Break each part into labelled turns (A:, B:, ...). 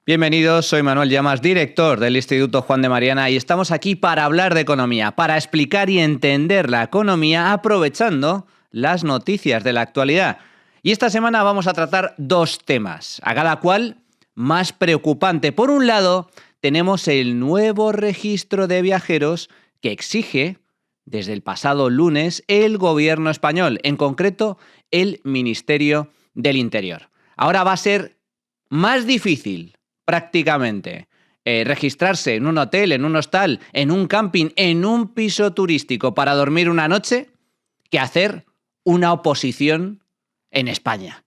A: Bienvenidos, soy Manuel Llamas, director del Instituto Juan de Mariana, y estamos aquí para hablar de economía, para explicar y entender la economía aprovechando las noticias de la actualidad. Y esta semana vamos a tratar dos temas, a cada cual más preocupante. Por un lado, tenemos el nuevo registro de viajeros que exige desde el pasado lunes el gobierno español, en concreto el Ministerio del Interior. Ahora va a ser más difícil prácticamente registrarse en un hotel, en un hostal, en un camping, en un piso turístico para dormir una noche que hacer una oposición en España.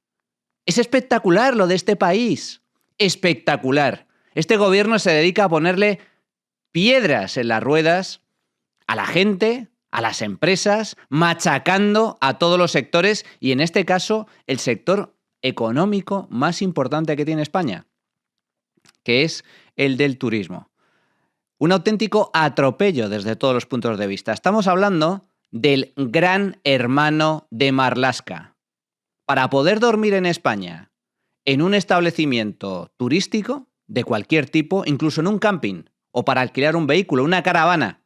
A: Es espectacular lo de este país, espectacular. Este gobierno se dedica a ponerle piedras en las ruedas a la gente, a las empresas, machacando a todos los sectores y en este caso el sector económico más importante que tiene España, que es el del turismo. Un auténtico atropello desde todos los puntos de vista. Estamos hablando del Gran Hermano de Marlaska. Para poder dormir en España, en un establecimiento turístico de cualquier tipo, incluso en un camping, o para alquilar un vehículo, una caravana,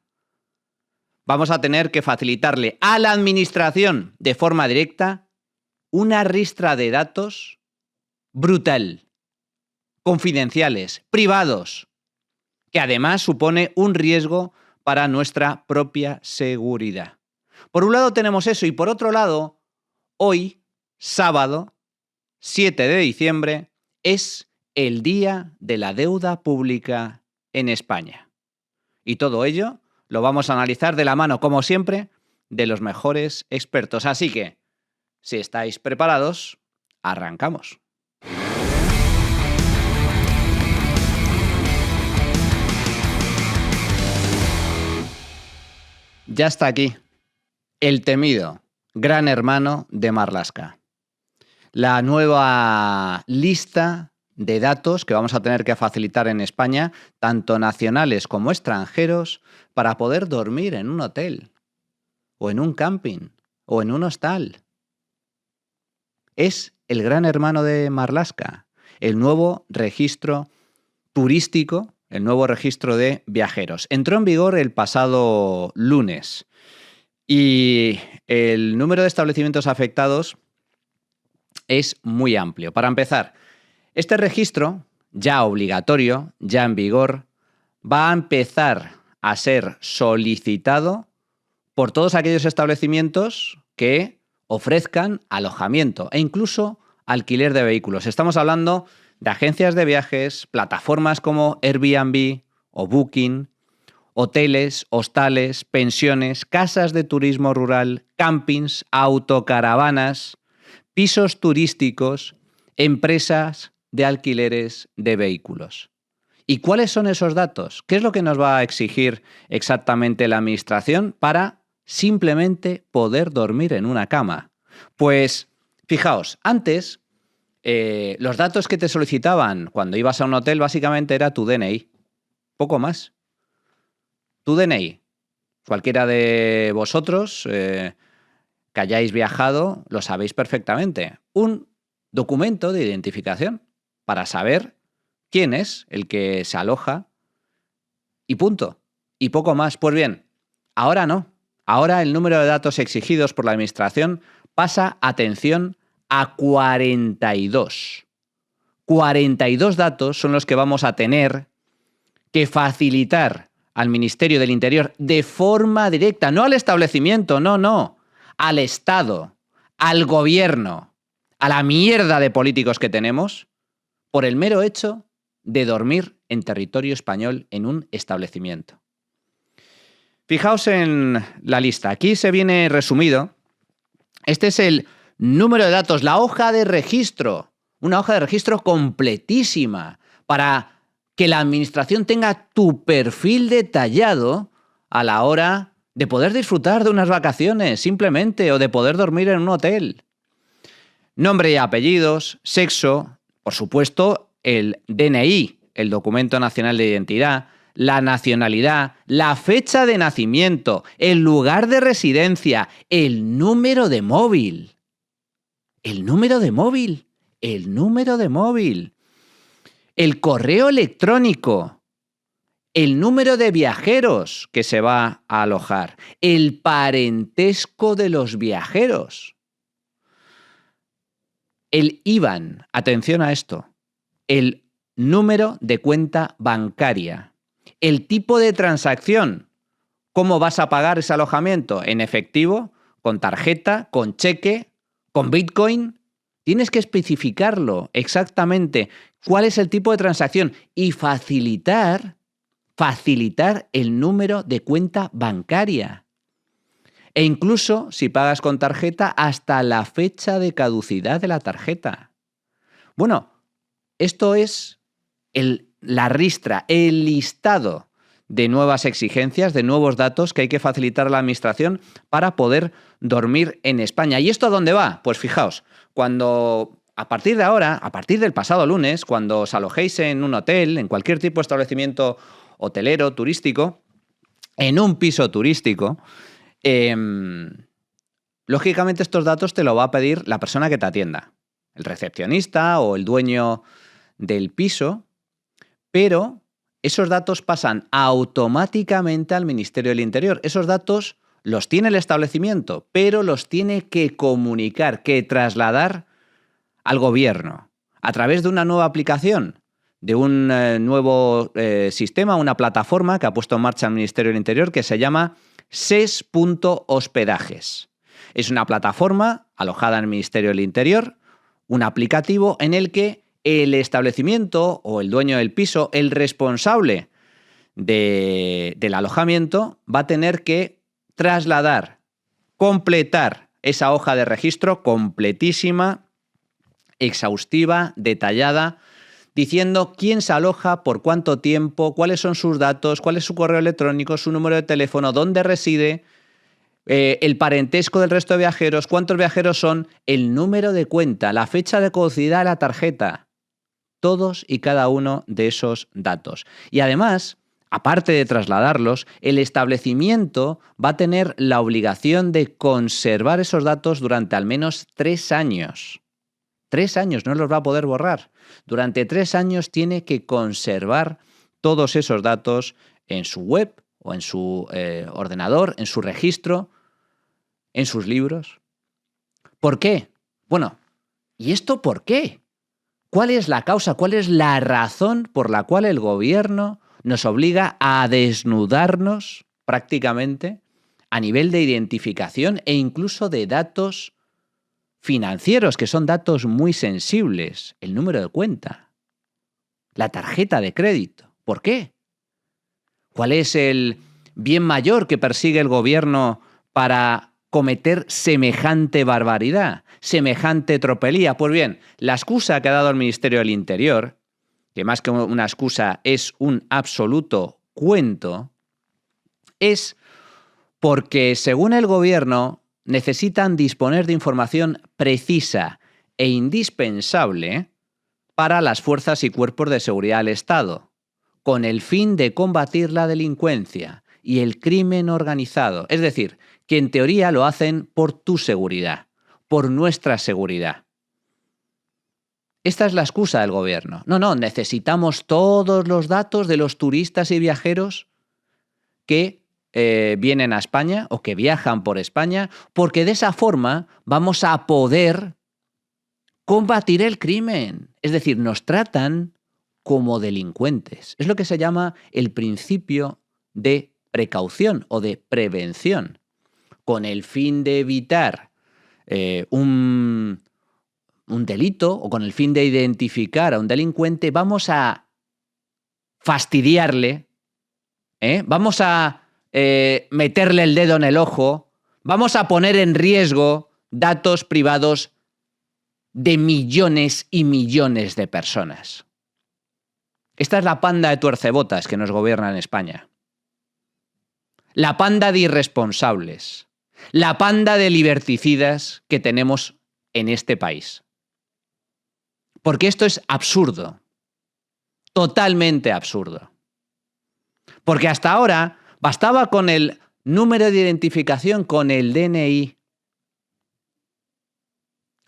A: vamos a tener que facilitarle a la administración de forma directa una ristra de datos brutal, confidenciales, privados, que además supone un riesgo para nuestra propia seguridad. Por un lado tenemos eso y por otro lado, hoy, sábado 7 de diciembre, es el Día de la Deuda Pública en España. Y todo ello lo vamos a analizar de la mano, como siempre, de los mejores expertos. Así que, si estáis preparados, arrancamos. Ya está aquí, el temido Gran Hermano de Marlaska. La nueva lista de datos que vamos a tener que facilitar en España, tanto nacionales como extranjeros, para poder dormir en un hotel, o en un camping, o en un hostal. Es el Gran Hermano de Marlaska, el nuevo registro turístico, el nuevo registro de viajeros. Entró en vigor el pasado lunes y el número de establecimientos afectados es muy amplio. Para empezar, este registro, ya obligatorio, ya en vigor, va a empezar a ser solicitado por todos aquellos establecimientos que ofrezcan alojamiento e incluso alquiler de vehículos. Estamos hablando de agencias de viajes, plataformas como Airbnb o Booking, hoteles, hostales, pensiones, casas de turismo rural, campings, autocaravanas, pisos turísticos, empresas de alquileres de vehículos. ¿Y cuáles son esos datos? ¿Qué es lo que nos va a exigir exactamente la administración para simplemente poder dormir en una cama? Pues, fijaos, antes los datos que te solicitaban cuando ibas a un hotel básicamente era tu DNI, poco más. Tu DNI. Cualquiera de vosotros que hayáis viajado lo sabéis perfectamente. Un documento de identificación para saber quién es el que se aloja y punto. Y poco más. Pues bien, ahora no. Ahora el número de datos exigidos por la administración pasa, atención, a 42. 42 datos son los que vamos a tener que facilitar al Ministerio del Interior de forma directa, no al establecimiento, no, al Estado, al gobierno, a la mierda de políticos que tenemos, por el mero hecho de dormir en territorio español en un establecimiento. Fijaos en la lista, aquí se viene resumido. Este es el número de datos, la hoja de registro, una hoja de registro completísima para que la administración tenga tu perfil detallado a la hora de poder disfrutar de unas vacaciones simplemente o de poder dormir en un hotel. Nombre y apellidos, sexo, por supuesto el DNI, el Documento Nacional de Identidad, la nacionalidad, la fecha de nacimiento, el lugar de residencia, el número de móvil. El número de móvil. el correo electrónico, el número de viajeros que se va a alojar, el parentesco de los viajeros, el IBAN, atención a esto, el número de cuenta bancaria, el tipo de transacción, cómo vas a pagar ese alojamiento, en efectivo, con tarjeta, con cheque, con Bitcoin. Tienes que especificarlo exactamente cuál es el tipo de transacción y facilitar el número de cuenta bancaria. E incluso, si pagas con tarjeta, hasta la fecha de caducidad de la tarjeta. Bueno, esto es la ristra, el listado de nuevas exigencias, de nuevos datos que hay que facilitar a la administración para poder dormir en España. ¿Y esto a dónde va? Pues fijaos, cuando a partir de ahora, a partir del pasado lunes, cuando os alojéis en un hotel, en cualquier tipo de establecimiento hotelero, turístico, en un piso turístico, lógicamente estos datos te lo va a pedir la persona que te atienda, el recepcionista o el dueño del piso, pero esos datos pasan automáticamente al Ministerio del Interior. Esos datos los tiene el establecimiento, pero los tiene que comunicar, que trasladar al gobierno a través de una nueva aplicación, de un nuevo sistema, una plataforma que ha puesto en marcha el Ministerio del Interior que se llama SES.hospedajes. Es una plataforma alojada en el Ministerio del Interior, un aplicativo en el que el establecimiento o el dueño del piso, el responsable del alojamiento, va a tener que trasladar, completar esa hoja de registro completísima, exhaustiva, detallada, diciendo quién se aloja, por cuánto tiempo, cuáles son sus datos, cuál es su correo electrónico, su número de teléfono, dónde reside, el parentesco del resto de viajeros, cuántos viajeros son, el número de cuenta, la fecha de caducidad de la tarjeta, todos y cada uno de esos datos. Y además, aparte de trasladarlos, el establecimiento va a tener la obligación de conservar esos datos durante al menos 3 años. 3 años, no los va a poder borrar. Durante 3 años tiene que conservar todos esos datos en su web o en su ordenador, en su registro, en sus libros. ¿Por qué? Bueno, ¿y esto por qué? ¿Cuál es la causa? ¿Cuál es la razón por la cual el gobierno nos obliga a desnudarnos prácticamente a nivel de identificación e incluso de datos financieros, que son datos muy sensibles? El número de cuenta, la tarjeta de crédito. ¿Por qué? ¿Cuál es el bien mayor que persigue el gobierno para cometer semejante barbaridad, semejante tropelía? Pues bien, la excusa que ha dado el Ministerio del Interior, que más que una excusa es un absoluto cuento, es porque, según el gobierno, necesitan disponer de información precisa e indispensable para las fuerzas y cuerpos de seguridad del Estado, con el fin de combatir la delincuencia y el crimen organizado. Es decir, que en teoría lo hacen por tu seguridad, por nuestra seguridad. Esta es la excusa del gobierno. No, necesitamos todos los datos de los turistas y viajeros que vienen a España o que viajan por España, porque de esa forma vamos a poder combatir el crimen. Es decir, nos tratan como delincuentes. Es lo que se llama el principio de precaución o de prevención. Con el fin de evitar un delito o con el fin de identificar a un delincuente, vamos a fastidiarle, vamos a meterle el dedo en el ojo, vamos a poner en riesgo datos privados de millones y millones de personas. Esta es la panda de tuercebotas que nos gobierna en España. La panda de irresponsables. La panda de liberticidas que tenemos en este país. Porque esto es absurdo. Totalmente absurdo. Porque hasta ahora bastaba con el número de identificación, con el DNI.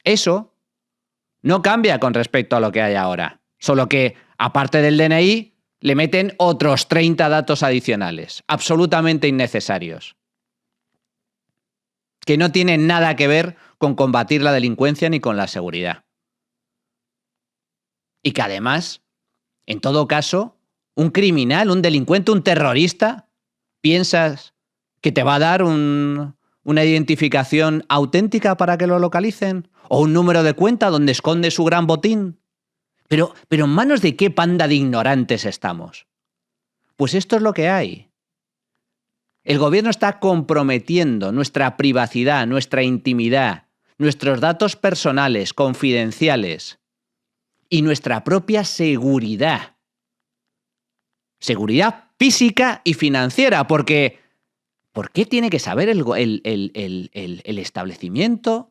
A: Eso no cambia con respecto a lo que hay ahora. Solo que Aparte del DNI, le meten otros 30 datos adicionales, absolutamente innecesarios, que no tienen nada que ver con combatir la delincuencia ni con la seguridad. Y que además, en todo caso, un criminal, un delincuente, un terrorista, ¿piensas que te va a dar una identificación auténtica para que lo localicen? ¿O un número de cuenta donde esconde su gran botín? Pero ¿en manos de qué panda de ignorantes estamos? Pues esto es lo que hay. El gobierno está comprometiendo nuestra privacidad, nuestra intimidad, nuestros datos personales, confidenciales y nuestra propia seguridad. Seguridad física y financiera, porque ¿por qué tiene que saber el establecimiento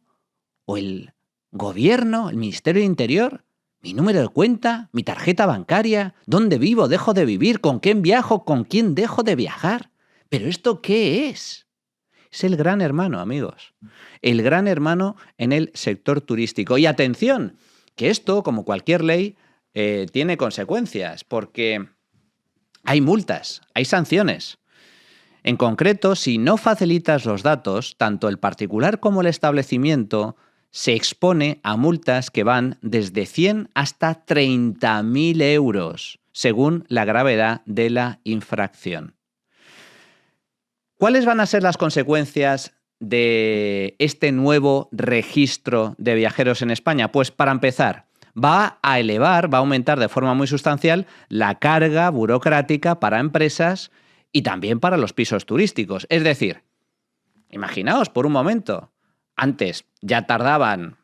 A: o el gobierno, el Ministerio de Interior, mi número de cuenta, mi tarjeta bancaria, dónde vivo, dejo de vivir, con quién viajo, con quién dejo de viajar? ¿Pero esto qué es? Es el gran hermano, amigos. El gran hermano en el sector turístico. Y atención, que esto, como cualquier ley, tiene consecuencias, porque hay multas, hay sanciones. En concreto, si no facilitas los datos, tanto el particular como el establecimiento se expone a multas que van desde 100 hasta 30.000 euros, según la gravedad de la infracción. ¿Cuáles van a ser las consecuencias de este nuevo registro de viajeros en España? Pues para empezar, va a aumentar de forma muy sustancial la carga burocrática para empresas y también para los pisos turísticos. Es decir, imaginaos por un momento, antes ya tardaban,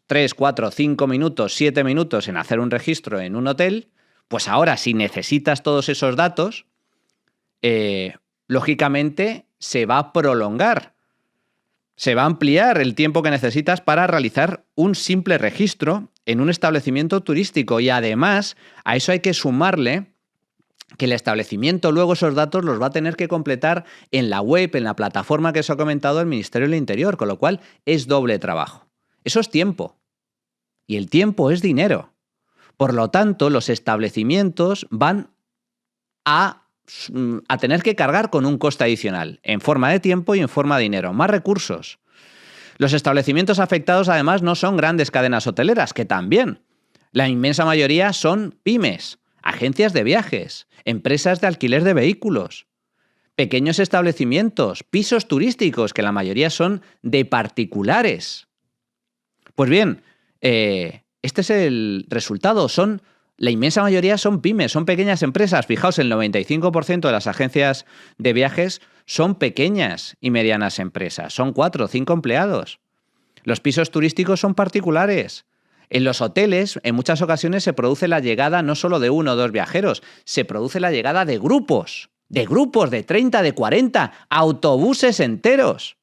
A: 3, 4, 5 minutos, 7 minutos en hacer un registro en un hotel, pues ahora si necesitas todos esos datos, lógicamente se va a prolongar, se va a ampliar el tiempo que necesitas para realizar un simple registro en un establecimiento turístico. Y además a eso hay que sumarle que el establecimiento luego esos datos los va a tener que completar en la web, en la plataforma que os he comentado el Ministerio del Interior, con lo cual es doble trabajo. Eso es tiempo. Y el tiempo es dinero. Por lo tanto, los establecimientos van a tener que cargar con un coste adicional, en forma de tiempo y en forma de dinero, más recursos. Los establecimientos afectados, además, no son grandes cadenas hoteleras, que también. La inmensa mayoría son pymes, agencias de viajes, empresas de alquiler de vehículos, pequeños establecimientos, pisos turísticos, que la mayoría son de particulares. Pues bien, este es el resultado. La inmensa mayoría son pymes, son pequeñas empresas. Fijaos, el 95% de las agencias de viajes son pequeñas y medianas empresas. Son 4 o 5 empleados. Los pisos turísticos son particulares. En los hoteles, en muchas ocasiones, se produce la llegada no solo de 1 o 2 viajeros, se produce la llegada de grupos de 30, de 40, autobuses enteros.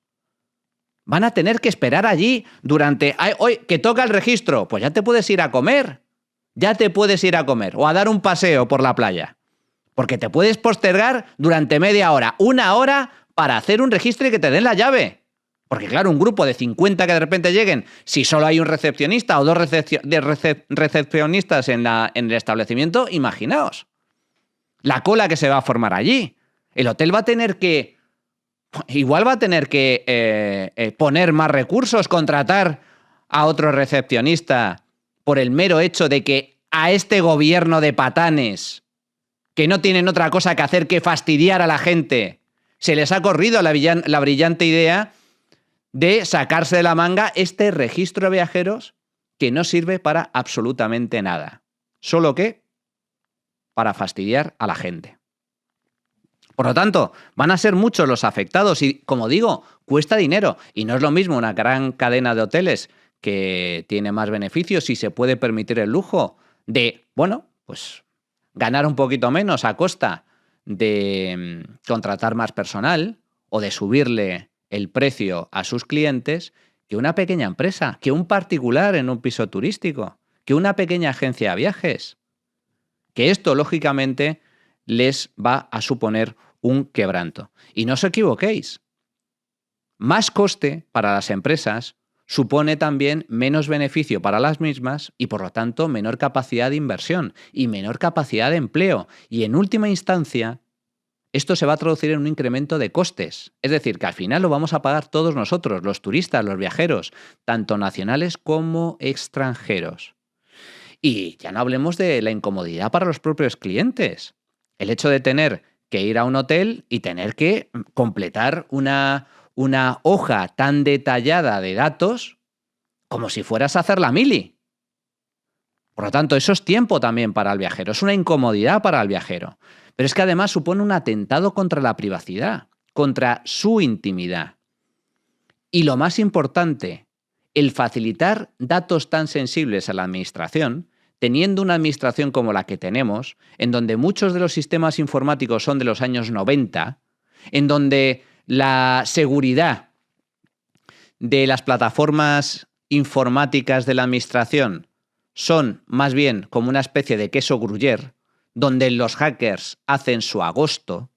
A: Van a tener que esperar allí durante... Hoy que toca el registro, pues ya te puedes ir a comer. Ya te puedes ir a comer o a dar un paseo por la playa. Porque te puedes postergar durante media hora, 1 hora para hacer un registro y que te den la llave. Porque claro, un grupo de 50 que de repente lleguen, si solo hay un recepcionista o 2 recepcionistas en el establecimiento, imaginaos la cola que se va a formar allí. El hotel va a tener que... Igual va a tener que poner más recursos, contratar a otro recepcionista por el mero hecho de que a este gobierno de patanes, que no tienen otra cosa que hacer que fastidiar a la gente, se les ha corrido la brillante idea de sacarse de la manga este registro de viajeros que no sirve para absolutamente nada. Solo que para fastidiar a la gente. Por lo tanto, van a ser muchos los afectados y, como digo, cuesta dinero. Y no es lo mismo una gran cadena de hoteles que tiene más beneficios y se puede permitir el lujo de, ganar un poquito menos a costa de contratar más personal o de subirle el precio a sus clientes, que una pequeña empresa, que un particular en un piso turístico, que una pequeña agencia de viajes. Que esto, lógicamente, les va a suponer un quebranto. Y no os equivoquéis. Más coste para las empresas supone también menos beneficio para las mismas y, por lo tanto, menor capacidad de inversión y menor capacidad de empleo. Y, en última instancia, esto se va a traducir en un incremento de costes. Es decir, que al final lo vamos a pagar todos nosotros, los turistas, los viajeros, tanto nacionales como extranjeros. Y ya no hablemos de la incomodidad para los propios clientes. El hecho de tener que ir a un hotel y tener que completar una hoja tan detallada de datos como si fueras a hacer la mili. Por lo tanto, eso es tiempo también para el viajero, es una incomodidad para el viajero. Pero es que además supone un atentado contra la privacidad, contra su intimidad. Y lo más importante, el facilitar datos tan sensibles a la administración, teniendo una administración como la que tenemos, en donde muchos de los sistemas informáticos son de los años 90, en donde la seguridad de las plataformas informáticas de la administración son más bien como una especie de queso gruyère, donde los hackers hacen su agosto,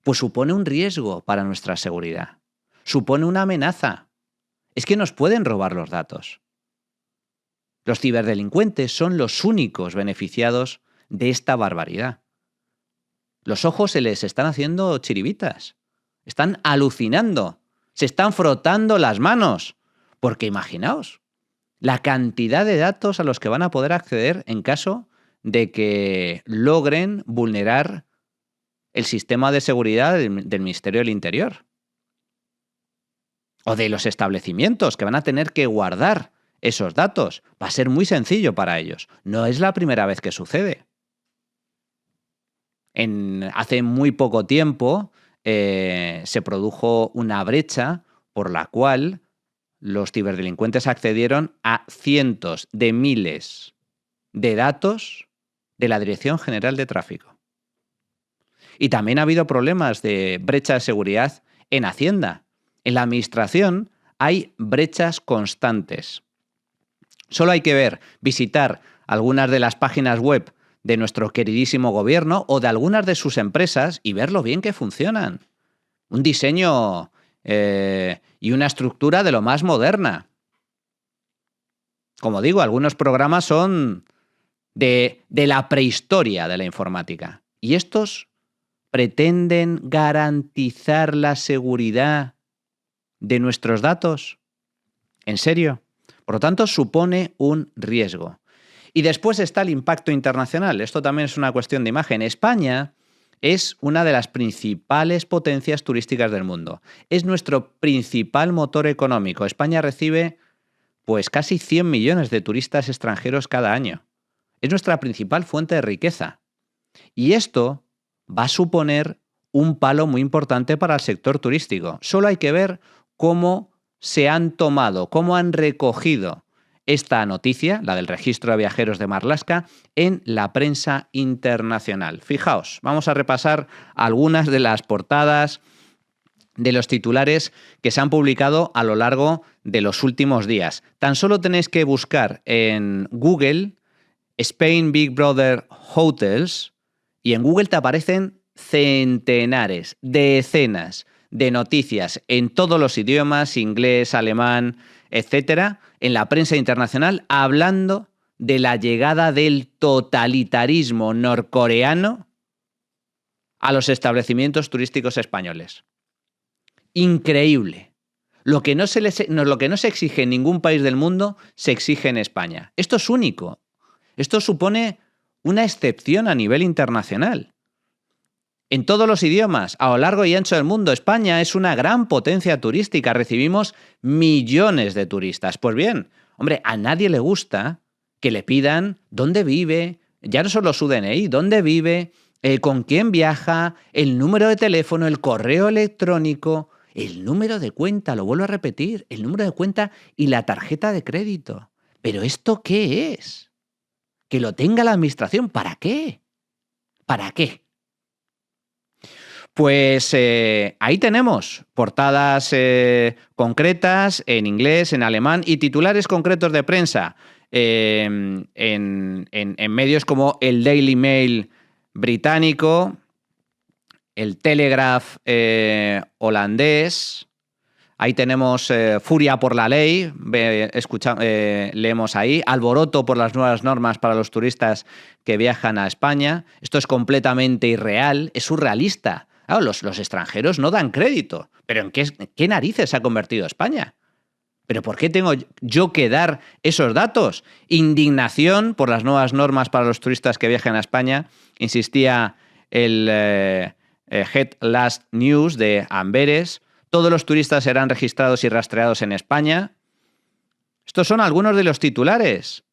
A: pues supone un riesgo para nuestra seguridad. Supone una amenaza. Es que nos pueden robar los datos. Los ciberdelincuentes son los únicos beneficiados de esta barbaridad. Los ojos se les están haciendo chiribitas. Están alucinando. Se están frotando las manos. Porque imaginaos la cantidad de datos a los que van a poder acceder en caso de que logren vulnerar el sistema de seguridad del Ministerio del Interior. O de los establecimientos que van a tener que guardar esos datos. Va a ser muy sencillo para ellos. No es la primera vez que sucede. Hace muy poco tiempo se produjo una brecha por la cual los ciberdelincuentes accedieron a cientos de miles de datos de la Dirección General de Tráfico. Y también ha habido problemas de brecha de seguridad en Hacienda. En la administración hay brechas constantes. Solo hay que visitar algunas de las páginas web de nuestro queridísimo gobierno o de algunas de sus empresas y ver lo bien que funcionan. Un diseño y una estructura de lo más moderna. Como digo, algunos programas son de la prehistoria de la informática. Y estos pretenden garantizar la seguridad de nuestros datos. ¿En serio? Por lo tanto, supone un riesgo. Y después está el impacto internacional. Esto también es una cuestión de imagen. España es una de las principales potencias turísticas del mundo. Es nuestro principal motor económico. España recibe pues casi 100 millones de turistas extranjeros cada año. Es nuestra principal fuente de riqueza. Y esto va a suponer un palo muy importante para el sector turístico. Solo hay que ver cómo se han tomado, cómo han recogido esta noticia, la del registro de viajeros de Marlaska, en la prensa internacional. Fijaos, vamos a repasar algunas de las portadas de los titulares que se han publicado a lo largo de los últimos días. Tan solo tenéis que buscar en Google Spain Big Brother Hotels y en Google te aparecen centenares, decenas de noticias en todos los idiomas, inglés, alemán, etcétera, en la prensa internacional, hablando de la llegada del totalitarismo norcoreano a los establecimientos turísticos españoles. Increíble. Lo que no se exige en ningún país del mundo se exige en España. Esto es único. Esto supone una excepción a nivel internacional. En todos los idiomas, a lo largo y ancho del mundo, España es una gran potencia turística. Recibimos millones de turistas. Pues bien, hombre, a nadie le gusta que le pidan dónde vive, ya no solo su DNI, dónde vive, con quién viaja, el número de teléfono, el correo electrónico, el número de cuenta, lo vuelvo a repetir, el número de cuenta y la tarjeta de crédito. ¿Pero esto qué es? Que lo tenga la administración, ¿para qué? ¿Para qué? Pues ahí tenemos portadas concretas en inglés, en alemán y titulares concretos de prensa en medios como el Daily Mail británico, el Telegraph holandés, Ahí tenemos furia por la ley, leemos ahí, alboroto por las nuevas normas para los turistas que viajan a España. Esto es completamente irreal, es surrealista. Claro, los extranjeros no dan crédito. ¿Pero en qué narices se ha convertido España? ¿Pero por qué tengo yo que dar esos datos? Indignación por las nuevas normas para los turistas que viajan a España, insistía el Head Last News de Amberes. Todos los turistas serán registrados y rastreados en España. Estos son algunos de los titulares.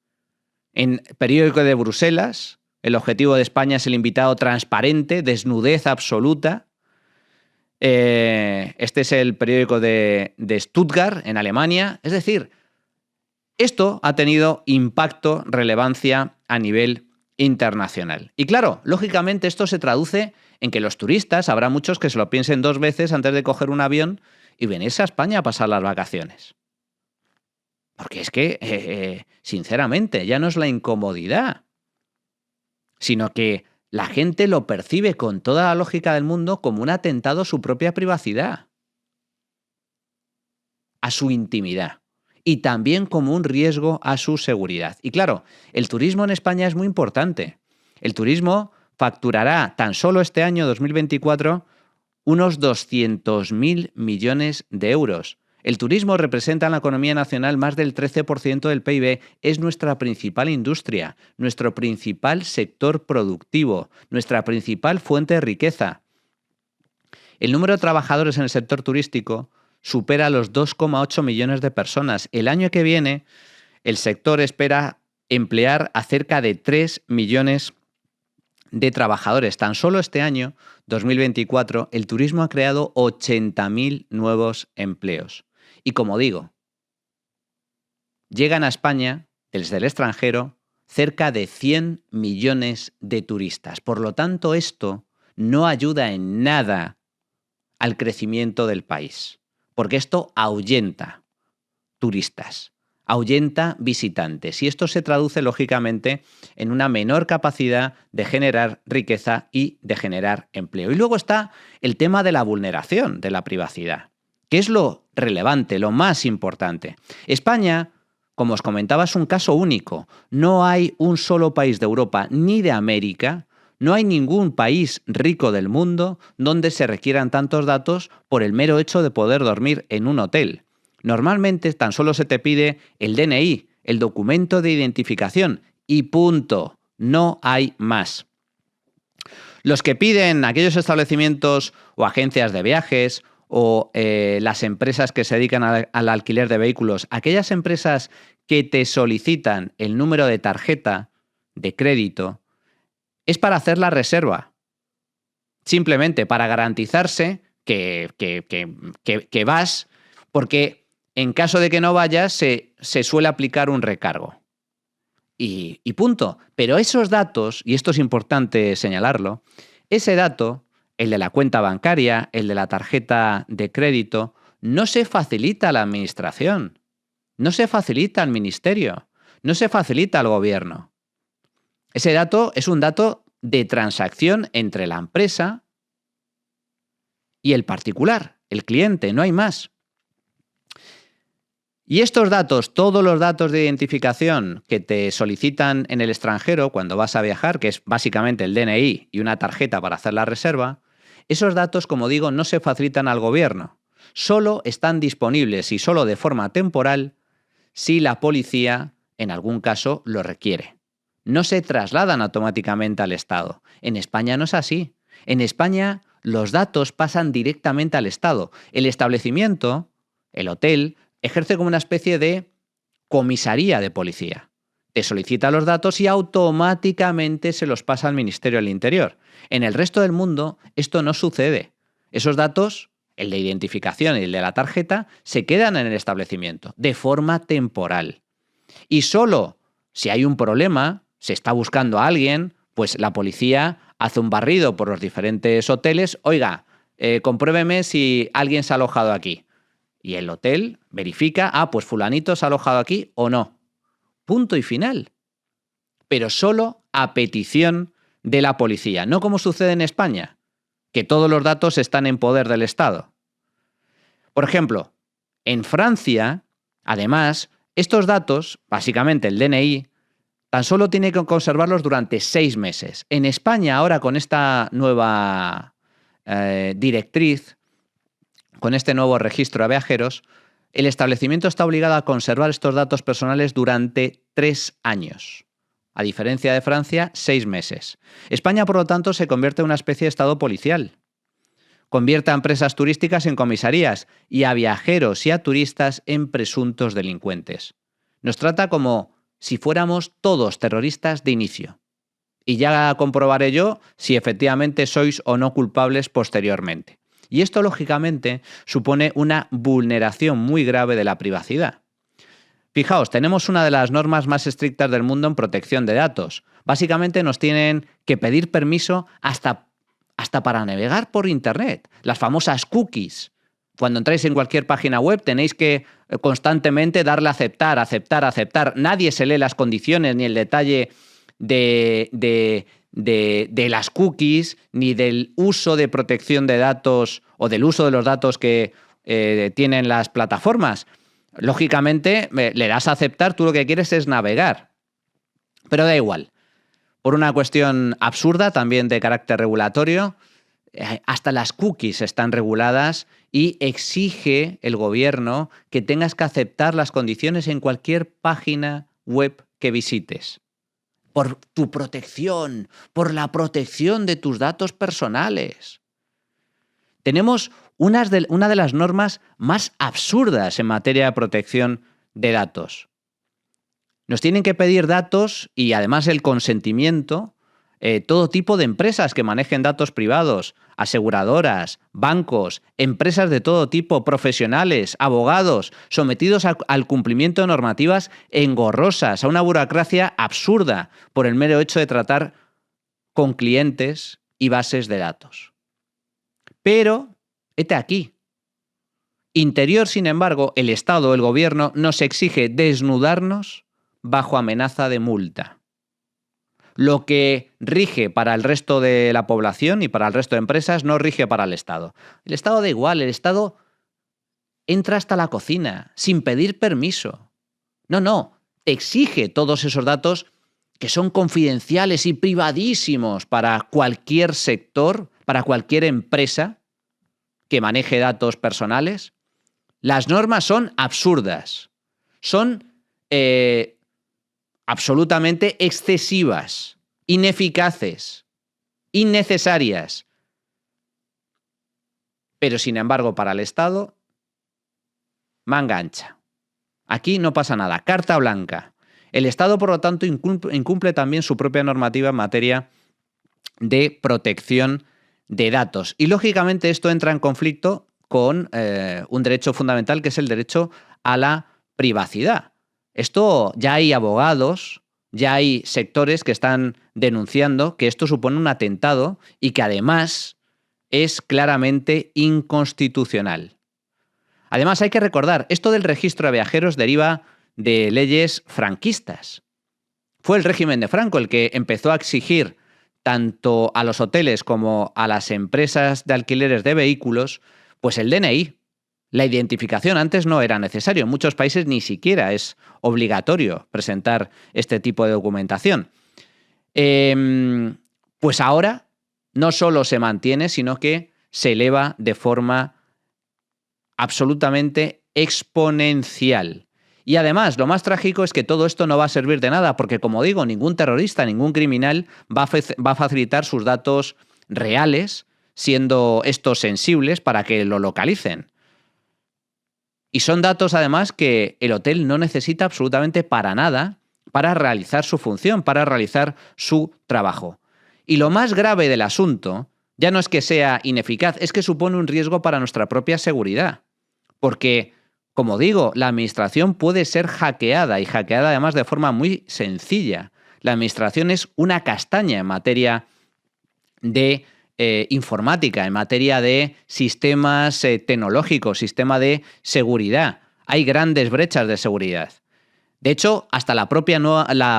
A: En Periódico de Bruselas, el objetivo de España es el invitado transparente, desnudez absoluta. Este es el periódico de Stuttgart, en Alemania. Es decir, esto ha tenido impacto, relevancia a nivel internacional. Y claro, lógicamente esto se traduce en que los turistas, habrá muchos que se lo piensen 2 veces antes de coger un avión y venirse a España a pasar las vacaciones. Porque es que, sinceramente, ya no es la incomodidad, sino que la gente lo percibe con toda la lógica del mundo como un atentado a su propia privacidad, a su intimidad y también como un riesgo a su seguridad. Y claro, el turismo en España es muy importante. El turismo facturará tan solo este año 2024 unos 200.000 millones de euros. El turismo representa en la economía nacional más del 13% del PIB. Es nuestra principal industria, nuestro principal sector productivo, nuestra principal fuente de riqueza. El número de trabajadores en el sector turístico supera los 2,8 millones de personas. El año que viene, el sector espera emplear a cerca de 3 millones de trabajadores. Tan solo este año, 2024, el turismo ha creado 80.000 nuevos empleos. Y como digo, llegan a España, desde el extranjero, cerca de 100 millones de turistas. Por lo tanto, esto no ayuda en nada al crecimiento del país, porque esto ahuyenta turistas, ahuyenta visitantes, y esto se traduce lógicamente en una menor capacidad de generar riqueza y de generar empleo. Y luego está el tema de la vulneración de la privacidad, que es lo relevante, lo más importante. España, como os comentaba, es un caso único. No hay un solo país de Europa ni de América, no hay ningún país rico del mundo donde se requieran tantos datos por el mero hecho de poder dormir en un hotel. Normalmente tan solo se te pide el DNI, el documento de identificación, y punto. No hay más. Los que piden aquellos establecimientos o agencias de viajes o las empresas que se dedican al alquiler de vehículos, aquellas empresas que te solicitan el número de tarjeta de crédito, es para hacer la reserva. Simplemente para garantizarse que vas, porque en caso de que no vayas, se suele aplicar un recargo. Y punto. Pero esos datos, y esto es importante señalarlo, ese dato, el de la cuenta bancaria, el de la tarjeta de crédito, no se facilita a la administración, no se facilita al ministerio, no se facilita al gobierno. Ese dato es un dato de transacción entre la empresa y el particular, el cliente, no hay más. Y estos datos, todos los datos de identificación que te solicitan en el extranjero cuando vas a viajar, que es básicamente el DNI y una tarjeta para hacer la reserva, esos datos, como digo, no se facilitan al gobierno. Solo están disponibles y solo de forma temporal si la policía, en algún caso, lo requiere. No se trasladan automáticamente al Estado. En España no es así. En España los datos pasan directamente al Estado. El establecimiento, el hotel, ejerce como una especie de comisaría de policía. Te solicita los datos y automáticamente se los pasa al Ministerio del Interior. En el resto del mundo esto no sucede. Esos datos, el de identificación y el de la tarjeta, se quedan en el establecimiento de forma temporal. Y solo si hay un problema, se está buscando a alguien, pues la policía hace un barrido por los diferentes hoteles. Oiga, compruébeme si alguien se ha alojado aquí. Y el hotel verifica, pues fulanito se ha alojado aquí o no. Punto y final. Pero solo a petición de la policía, no como sucede en España, que todos los datos están en poder del Estado. Por ejemplo, En Francia, además, estos datos, básicamente el DNI, tan solo tiene que conservarlos durante 6 meses. En España, ahora con esta nueva directriz, con este nuevo registro de viajeros, el establecimiento está obligado a conservar estos datos personales durante 3 años. A diferencia de Francia, 6 meses. España, por lo tanto, se convierte en una especie de estado policial. Convierte a empresas turísticas en comisarías y a viajeros y a turistas en presuntos delincuentes. Nos trata como si fuéramos todos terroristas de inicio. Y ya comprobaré yo si efectivamente sois o no culpables posteriormente. Y esto, lógicamente, supone una vulneración muy grave de la privacidad. Fijaos, tenemos una de las normas más estrictas del mundo en protección de datos. Básicamente nos tienen que pedir permiso hasta para navegar por Internet. Las famosas cookies. Cuando entráis en cualquier página web tenéis que constantemente darle a aceptar, aceptar, aceptar. Nadie se lee las condiciones ni el detalle de las cookies, ni del uso de protección de datos o del uso de los datos que tienen las plataformas. Lógicamente, le das a aceptar, tú lo que quieres es navegar. Pero da igual. Por una cuestión absurda, también de carácter regulatorio, hasta las cookies están reguladas y exige el gobierno que tengas que aceptar las condiciones en cualquier página web que visites. Por tu protección, por la protección de tus datos personales. Tenemos una de las normas más absurdas en materia de protección de datos. Nos tienen que pedir datos y además el consentimiento, todo tipo de empresas que manejen datos privados, aseguradoras, bancos, empresas de todo tipo, profesionales, abogados, sometidos al cumplimiento de normativas engorrosas, a una burocracia absurda por el mero hecho de tratar con clientes y bases de datos. Pero, hete aquí. Interior, sin embargo, el Estado, el gobierno, nos exige desnudarnos bajo amenaza de multa. Lo que rige para el resto de la población y para el resto de empresas no rige para el Estado. El Estado da igual, el Estado entra hasta la cocina sin pedir permiso. No, exige todos esos datos que son confidenciales y privadísimos para cualquier sector, para cualquier empresa que maneje datos personales. Las normas son absurdas, son absolutamente excesivas, ineficaces, innecesarias. Pero, sin embargo, para el Estado, manga ancha. Aquí no pasa nada, carta blanca. El Estado, por lo tanto, incumple también su propia normativa en materia de protección de datos. Y, lógicamente, esto entra en conflicto con un derecho fundamental, que es el derecho a la privacidad. Esto ya hay abogados, ya hay sectores que están denunciando que esto supone un atentado y que además es claramente inconstitucional. Además, hay que recordar, esto del registro de viajeros deriva de leyes franquistas. Fue el régimen de Franco el que empezó a exigir tanto a los hoteles como a las empresas de alquileres de vehículos, pues el DNI. La identificación antes no era necesario. En muchos países ni siquiera es obligatorio presentar este tipo de documentación. Pues ahora no solo se mantiene, sino que se eleva de forma absolutamente exponencial. Y además, lo más trágico es que todo esto no va a servir de nada, porque, como digo, ningún terrorista, ningún criminal va a facilitar sus datos reales, siendo estos sensibles, para que lo localicen. Y son datos, además, que el hotel no necesita absolutamente para nada para realizar su función, para realizar su trabajo. Y lo más grave del asunto ya no es que sea ineficaz, es que supone un riesgo para nuestra propia seguridad. Porque, como digo, la administración puede ser hackeada y hackeada además de forma muy sencilla. La administración es una castaña en materia de informática, en materia de sistemas tecnológicos, sistema de seguridad. Hay grandes brechas de seguridad. De hecho, hasta la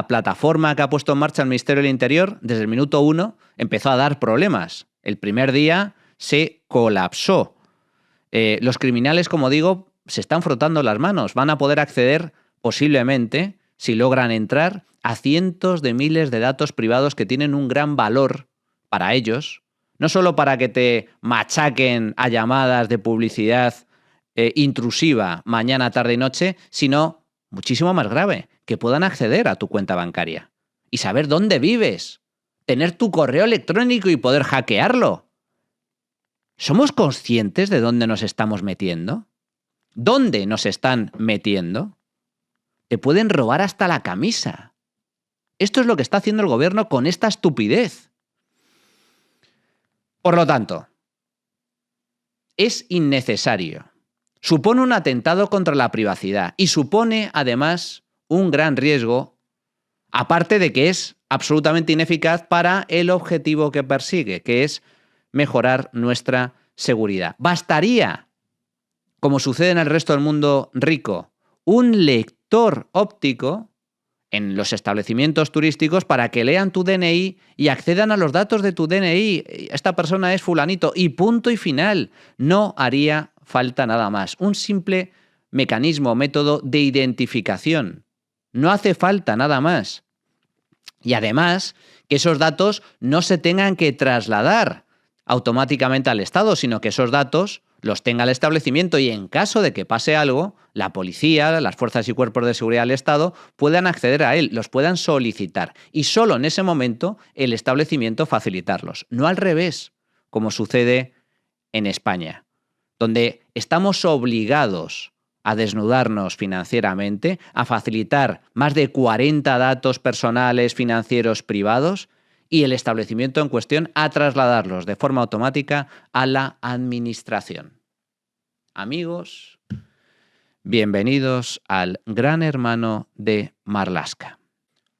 A: plataforma que ha puesto en marcha el Ministerio del Interior, desde el minuto 1, empezó a dar problemas. El primer día se colapsó. Los criminales, como digo, se están frotando las manos. Van a poder acceder, posiblemente, si logran entrar, a cientos de miles de datos privados que tienen un gran valor para ellos, no solo para que te machaquen a llamadas de publicidad intrusiva mañana, tarde y noche, sino, muchísimo más grave, que puedan acceder a tu cuenta bancaria y saber dónde vives, tener tu correo electrónico y poder hackearlo. ¿Somos conscientes de dónde nos estamos metiendo? ¿Dónde nos están metiendo? Te pueden robar hasta la camisa. Esto es lo que está haciendo el gobierno con esta estupidez. Por lo tanto, es innecesario. Supone un atentado contra la privacidad y supone, además, un gran riesgo, aparte de que es absolutamente ineficaz para el objetivo que persigue, que es mejorar nuestra seguridad. Bastaría, como sucede en el resto del mundo rico, un lector óptico en los establecimientos turísticos para que lean tu DNI y accedan a los datos de tu DNI. Esta persona es fulanito y punto y final. No haría falta nada más. Un simple mecanismo, método de identificación. No hace falta nada más. Y además, que esos datos no se tengan que trasladar automáticamente al Estado, sino que esos datos los tenga el establecimiento y en caso de que pase algo, la policía, las fuerzas y cuerpos de seguridad del Estado puedan acceder a él, los puedan solicitar y solo en ese momento el establecimiento facilitarlos. No al revés, como sucede en España, donde estamos obligados a desnudarnos financieramente, a facilitar más de 40 datos personales, financieros, privados, y el establecimiento en cuestión a trasladarlos de forma automática a la administración. Amigos, bienvenidos al Gran Hermano de Marlaska.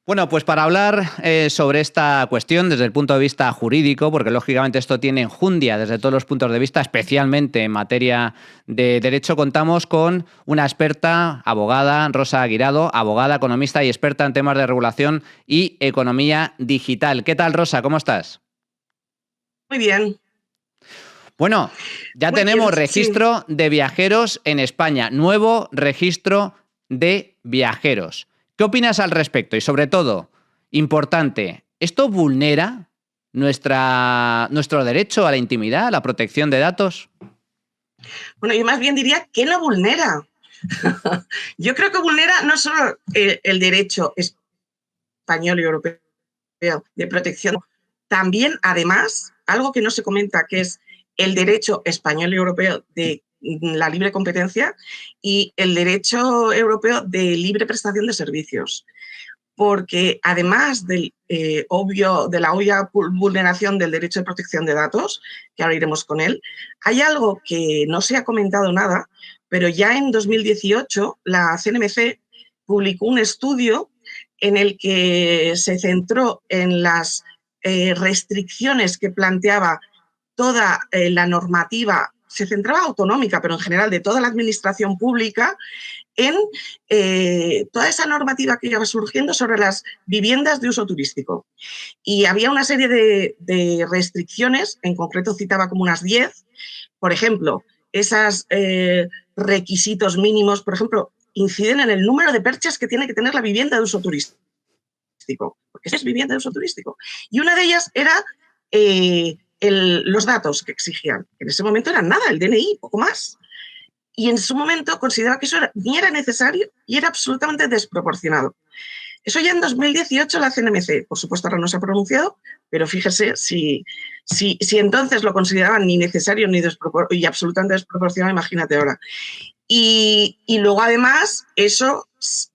A: Bueno, pues para hablar sobre esta cuestión desde el punto de vista jurídico, porque lógicamente esto tiene enjundia desde todos los puntos de vista, especialmente en materia de derecho, contamos con una experta, abogada, Rosa Guirado, abogada, economista y experta en temas de regulación y economía digital. ¿Qué tal, Rosa? ¿Cómo estás?
B: Muy bien.
A: Bueno, ya
B: Muy
A: tenemos
B: bien,
A: registro de viajeros en España, nuevo registro de viajeros. ¿Qué opinas al respecto? Y sobre todo, importante, ¿esto vulnera nuestro derecho a la intimidad, a la protección de datos?
B: Bueno, yo más bien diría que no vulnera. Yo creo que vulnera no solo el derecho español y europeo de protección, también, además, algo que no se comenta, que es el derecho español y europeo de la libre competencia y el derecho europeo de libre prestación de servicios. Porque además de la obvia vulneración del derecho de protección de datos, que ahora iremos con él, hay algo que no se ha comentado nada, pero ya en 2018 la CNMC publicó un estudio en el que se centró en las restricciones que planteaba toda la normativa, se centraba autonómica, pero en general de toda la administración pública, en toda esa normativa que iba surgiendo sobre las viviendas de uso turístico. Y había una serie de restricciones, en concreto citaba como unas 10, por ejemplo, esos requisitos mínimos, por ejemplo, inciden en el número de perchas que tiene que tener la vivienda de uso turístico, porque es vivienda de uso turístico. Y una de ellas era los datos que exigían. En ese momento eran nada, el DNI, poco más. Y en su momento consideraba que eso ni era necesario y era absolutamente desproporcionado. Eso ya en 2018 la CNMC, por supuesto ahora no se ha pronunciado, pero fíjese si entonces lo consideraban ni necesario ni y absolutamente desproporcionado, imagínate ahora. Y luego además eso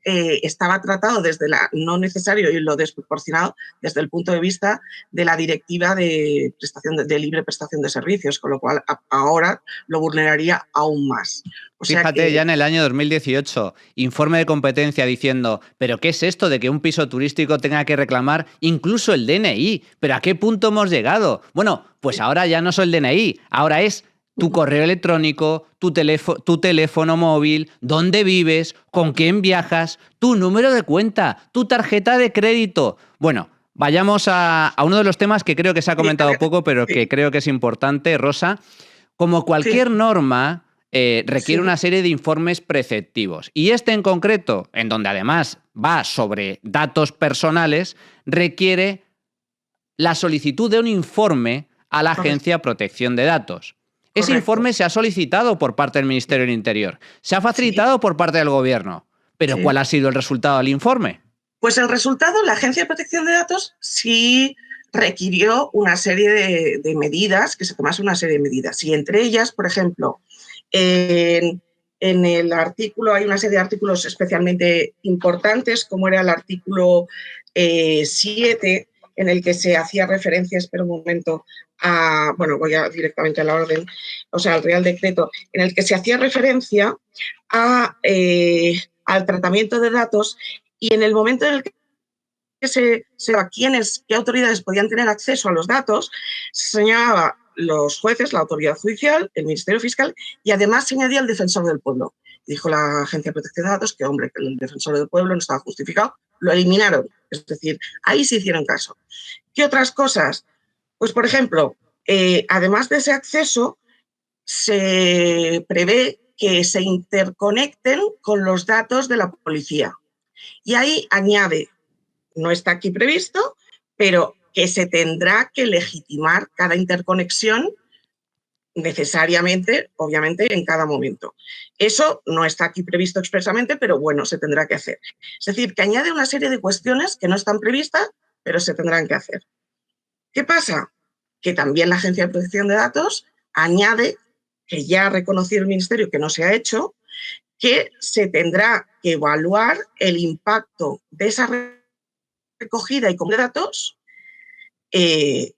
B: estaba tratado desde no necesario y lo desproporcionado desde el punto de vista de la directiva de libre prestación de servicios, con lo cual ahora lo vulneraría aún más.
A: Fíjate, ya en el año 2018, informe de competencia diciendo, ¿pero qué es esto de que un piso turístico tenga que reclamar incluso el DNI? ¿Pero a qué punto hemos llegado? Bueno, pues ahora ya no es el DNI, ahora es tu correo electrónico, tu teléfono móvil, dónde vives, con quién viajas, tu número de cuenta, tu tarjeta de crédito. Bueno, vayamos a uno de los temas que creo que se ha comentado poco, pero que creo que es importante, Rosa. Como cualquier norma, requiere una serie de informes preceptivos. Y este en concreto, en donde además va sobre datos personales, requiere la solicitud de un informe a la Agencia de Protección de Datos. Ese informe se ha solicitado por parte del Ministerio del Interior, se ha facilitado por parte del Gobierno. ¿Pero cuál ha sido el resultado del informe?
B: Pues el resultado, la Agencia de Protección de Datos sí requirió una serie de medidas, que se tomase una serie de medidas. Y entre ellas, por ejemplo, en el artículo, hay una serie de artículos especialmente importantes, como era el artículo 7, en el que se hacía referencia, espera un momento, bueno, voy directamente a la orden, o sea, al Real Decreto, en el que se hacía referencia al tratamiento de datos, y en el momento en el que qué autoridades podían tener acceso a los datos, se señalaba los jueces, la autoridad judicial, el Ministerio Fiscal, y además se añadía el defensor del pueblo. Dijo la Agencia de Protección de Datos que, hombre, que el defensor del pueblo no estaba justificado, lo eliminaron. Es decir, ahí se hicieron caso. ¿Qué otras cosas? Pues, por ejemplo, además de ese acceso, se prevé que se interconecten con los datos de la policía. Y ahí añade, no está aquí previsto, pero que se tendrá que legitimar cada interconexión necesariamente, obviamente, en cada momento. Eso no está aquí previsto expresamente, pero bueno, se tendrá que hacer. Es decir, que añade una serie de cuestiones que no están previstas, pero se tendrán que hacer. ¿Qué pasa? Que también la Agencia de Protección de Datos añade, que ya ha reconocido el Ministerio que no se ha hecho, que se tendrá que evaluar el impacto de esa recogida y de datos en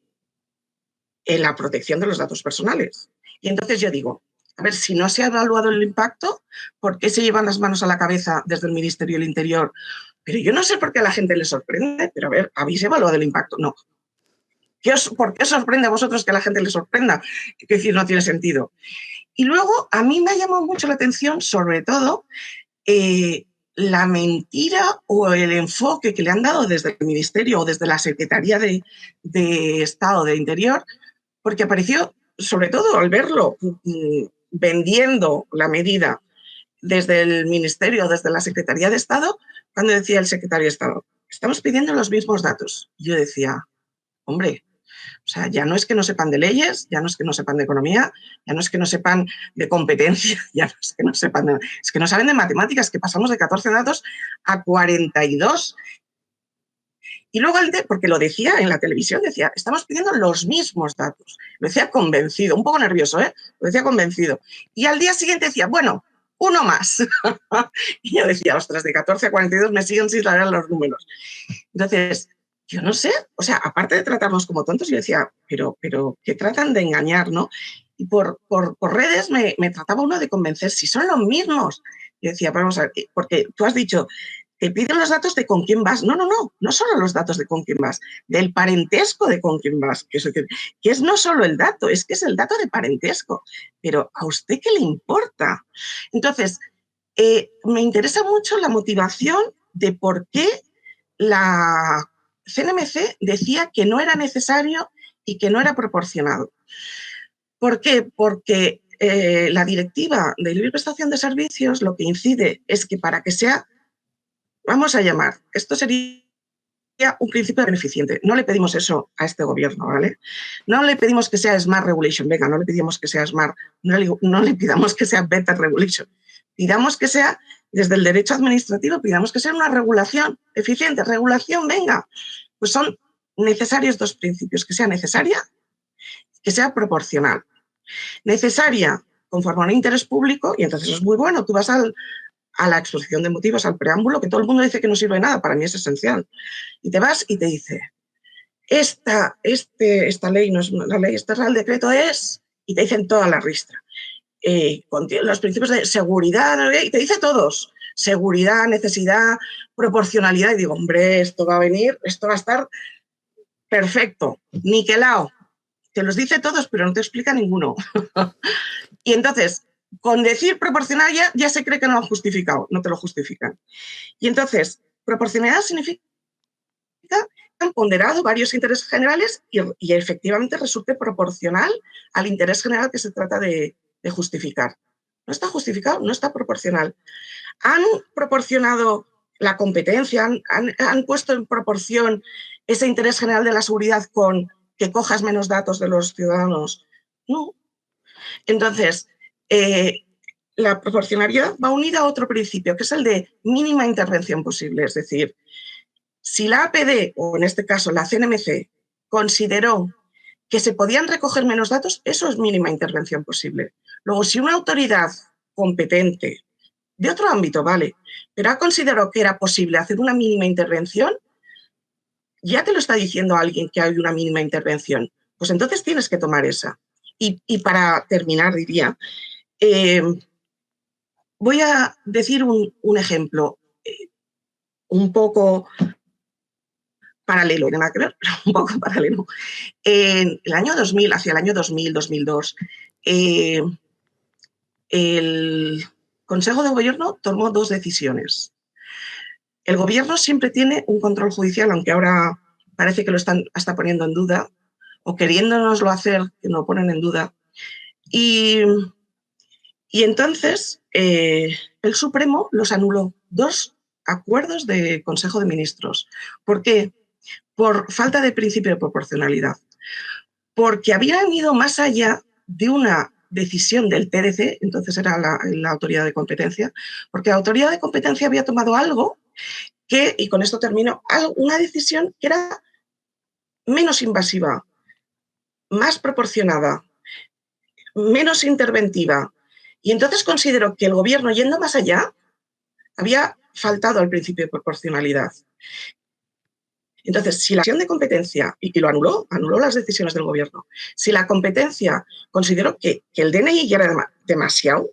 B: la protección de los datos personales. Y entonces yo digo, a ver, si no se ha evaluado el impacto, ¿por qué se llevan las manos a la cabeza desde el Ministerio del Interior? Pero yo no sé por qué a la gente le sorprende, pero a ver, ¿habéis evaluado el impacto? No. ¿Por qué os sorprende a vosotros que a la gente le sorprenda? Es decir, no tiene sentido. Y luego, a mí me ha llamado mucho la atención, sobre todo, la mentira o el enfoque que le han dado desde el Ministerio o desde la Secretaría de Estado de Interior, porque apareció, sobre todo al verlo, vendiendo la medida desde el Ministerio, desde la Secretaría de Estado, cuando decía el secretario de Estado, estamos pidiendo los mismos datos. Yo decía, hombre, o sea, ya no es que no sepan de leyes, ya no es que no sepan de economía, ya no es que no sepan de competencia, ya no es que no sepan de... Es que no saben de matemáticas, que pasamos de 14 datos a 42. Y luego, porque lo decía en la televisión, decía, estamos pidiendo los mismos datos. Lo decía convencido, un poco nervioso, ¿eh? Lo decía convencido. Y al día siguiente decía, bueno, uno más. Y yo decía, ostras, de 14 a 42 me siguen sin saber los números. Entonces, yo no sé, o sea, aparte de tratarnos como tontos, yo decía, pero que tratan de engañar, ¿no? Y por redes me trataba uno de convencer, si son los mismos. Yo decía, vamos a ver, porque tú has dicho, te piden los datos de con quién vas. No solo los datos de con quién vas, del parentesco de con quién vas, que es no solo el dato, es que es el dato de parentesco. Pero ¿a usted qué le importa? Entonces, me interesa mucho la motivación de por qué la CNMC decía que no era necesario y que no era proporcionado. ¿Por qué? Porque la directiva de libre prestación de servicios lo que incide es que para que sea, vamos a llamar, esto sería un principio beneficiente. No le pedimos eso a este gobierno, ¿vale? No le pedimos que sea Smart Regulation, venga, no le pedimos que sea Smart, no le pidamos que sea Better Regulation. Pidamos que sea, desde el derecho administrativo, pidamos que sea una regulación eficiente. Regulación, venga. Pues son necesarios dos principios, que sea necesaria, que sea proporcional. Necesaria, conforme a un interés público, y entonces eso es muy bueno. Tú vas a la exposición de motivos, al preámbulo, que todo el mundo dice que no sirve de nada, para mí es esencial. Y te vas y te dice, esta ley no es una ley, este Real Decreto es, y te dicen toda la ristra. Contiene los principios de seguridad, y te dice todos, seguridad, necesidad, proporcionalidad, y digo, hombre, esto va a venir, esto va a estar perfecto, niquelado. Te los dice todos, pero no te explica ninguno. Y entonces, con decir proporcional ya se cree que no lo han justificado, no te lo justifican. Y entonces, proporcionalidad significa que han ponderado varios intereses generales y efectivamente resulte proporcional al interés general que se trata de justificar. No está justificado, no está proporcional. Han proporcionado la competencia, han puesto en proporción ese interés general de la seguridad con que cojas menos datos de los ciudadanos. No. Entonces, la proporcionalidad va unida a otro principio, que es el de mínima intervención posible. Es decir, si la APD, o en este caso la CNMC, consideró que se podían recoger menos datos, eso es mínima intervención posible. Luego, si una autoridad competente de otro ámbito, vale, pero ha considerado que era posible hacer una mínima intervención, ya te lo está diciendo alguien que hay una mínima intervención, pues entonces tienes que tomar esa. Y para terminar, diría, voy a decir un ejemplo un poco paralelo, no nada que ver, pero un poco paralelo. En el año 2000, hacia el año 2000, 2002, el Consejo de Gobierno tomó dos decisiones. El Gobierno siempre tiene un control judicial, aunque ahora parece que lo están hasta poniendo en duda, o queriéndonoslo hacer, que lo ponen en duda. Y entonces el Supremo los anuló, dos acuerdos de Consejo de Ministros. ¿Por qué? Por falta de principio de proporcionalidad. Porque habían ido más allá de una decisión del TDC, entonces era la autoridad de competencia, porque la autoridad de competencia había tomado algo que, y con esto termino, una decisión que era menos invasiva, más proporcionada, menos interventiva. Y entonces considero que el gobierno, yendo más allá, había faltado al principio de proporcionalidad. Entonces, si la acción de competencia, y lo anuló las decisiones del gobierno, si la competencia consideró que el DNI ya era demasiado, o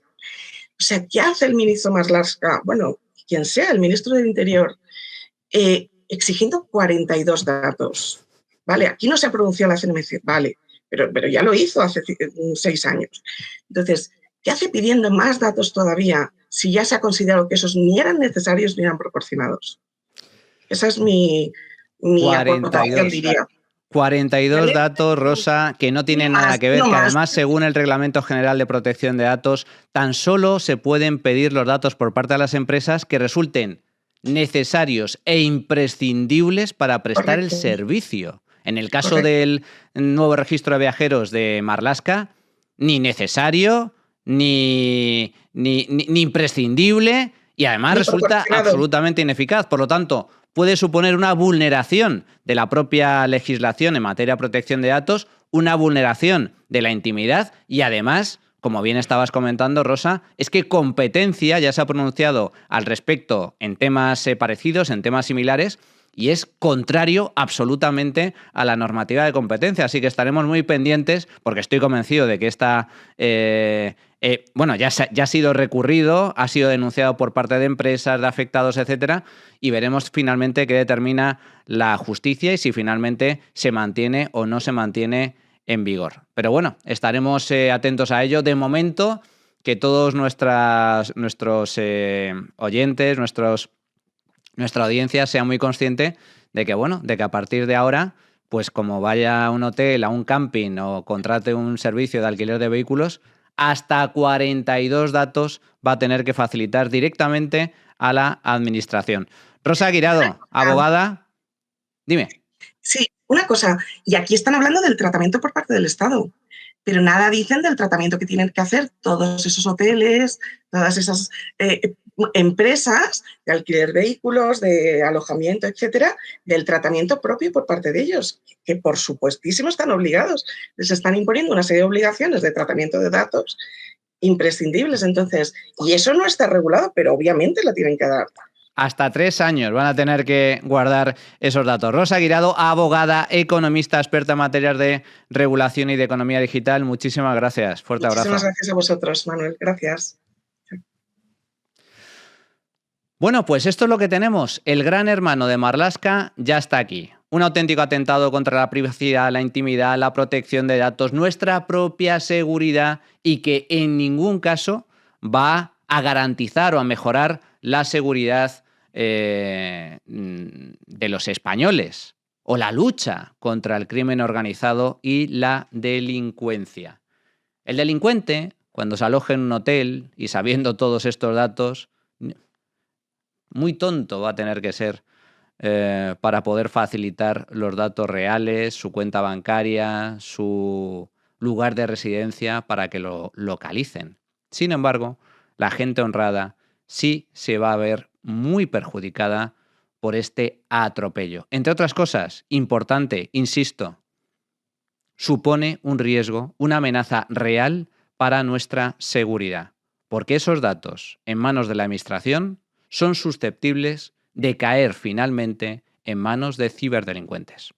B: sea, ¿qué hace el ministro Marlaska? Bueno, quien sea, el ministro del Interior, exigiendo 42 datos. Vale, aquí no se ha pronunciado la CNMC, vale, pero ya lo hizo hace 6 años. Entonces, ¿qué hace pidiendo más datos todavía si ya se ha considerado que esos ni eran necesarios ni eran proporcionados? Esa es mi aportación, diría.
A: 42
B: ¿Vale?
A: datos, Rosa, que no tienen nada que ver, que además, según el Reglamento General de Protección de Datos, tan solo se pueden pedir los datos por parte de las empresas que resulten necesarios e imprescindibles para prestar el servicio. En el caso del nuevo registro de viajeros de Marlaska, ni necesario, ni imprescindible, y además resulta absolutamente ineficaz. Por lo tanto, puede suponer una vulneración de la propia legislación en materia de protección de datos, una vulneración de la intimidad y además, como bien estabas comentando, Rosa, es que competencia ya se ha pronunciado al respecto en temas parecidos, en temas similares, y es contrario absolutamente a la normativa de competencia. Así que estaremos muy pendientes, porque estoy convencido de que esta... ya ha sido recurrido, ha sido denunciado por parte de empresas, de afectados, etcétera, y veremos finalmente qué determina la justicia y si finalmente se mantiene o no se mantiene en vigor. Pero bueno, estaremos atentos a ello. De momento, que todos nuestros oyentes, nuestra audiencia sea muy consciente de que, bueno, de que a partir de ahora, pues como vaya a un hotel, a un camping o contrate un servicio de alquiler de vehículos, hasta 42 datos va a tener que facilitar directamente a la administración. Rosa Guirado, abogada, dime.
B: Sí, una cosa, y aquí están hablando del tratamiento por parte del Estado, pero nada dicen del tratamiento que tienen que hacer todos esos hoteles, todas esas empresas de alquiler de vehículos, de alojamiento, etcétera, del tratamiento propio por parte de ellos, que por supuestísimo están obligados, les están imponiendo una serie de obligaciones de tratamiento de datos imprescindibles. Entonces, y eso no está regulado, pero obviamente lo tienen que dar.
A: Hasta 3 años van a tener que guardar esos datos. Rosa Guirado, abogada, economista, experta en materias de regulación y de economía digital. Muchísimas gracias. Fuerte abrazo.
B: Muchísimas gracias a vosotros, Manuel. Gracias.
A: Bueno, pues esto es lo que tenemos. El gran hermano de Marlaska ya está aquí. Un auténtico atentado contra la privacidad, la intimidad, la protección de datos, nuestra propia seguridad y que en ningún caso va a garantizar o a mejorar la seguridad de los españoles o la lucha contra el crimen organizado y la delincuencia. El delincuente cuando se aloje en un hotel y sabiendo todos estos datos, muy tonto va a tener que ser para poder facilitar los datos reales, su cuenta bancaria, su lugar de residencia para que lo localicen. Sin embargo, la gente honrada sí se va a ver muy perjudicada por este atropello. Entre otras cosas, importante, insisto, supone un riesgo, una amenaza real para nuestra seguridad, porque esos datos en manos de la administración son susceptibles de caer finalmente en manos de ciberdelincuentes.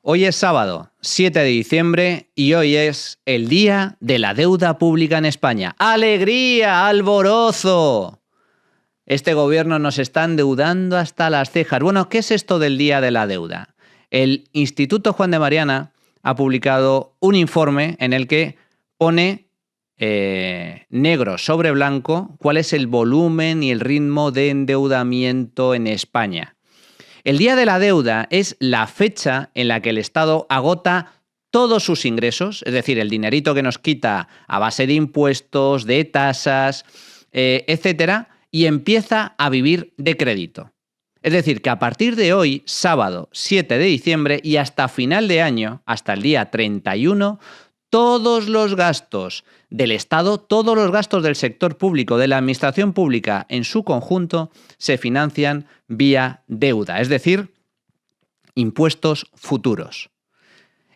A: Hoy es sábado, 7 de diciembre, y hoy es el Día de la Deuda Pública en España. ¡Alegría! ¡Alborozo! Este gobierno nos está endeudando hasta las cejas. Bueno, ¿qué es esto del Día de la Deuda? El Instituto Juan de Mariana ha publicado un informe en el que pone negro sobre blanco cuál es el volumen y el ritmo de endeudamiento en España. El Día de la Deuda es la fecha en la que el Estado agota todos sus ingresos, es decir, el dinerito que nos quita a base de impuestos, de tasas, etcétera, y empieza a vivir de crédito. Es decir, que a partir de hoy, sábado 7 de diciembre y hasta final de año, hasta el día 31, todos los gastos del Estado, todos los gastos del sector público, de la administración pública en su conjunto, se financian vía deuda, es decir, impuestos futuros.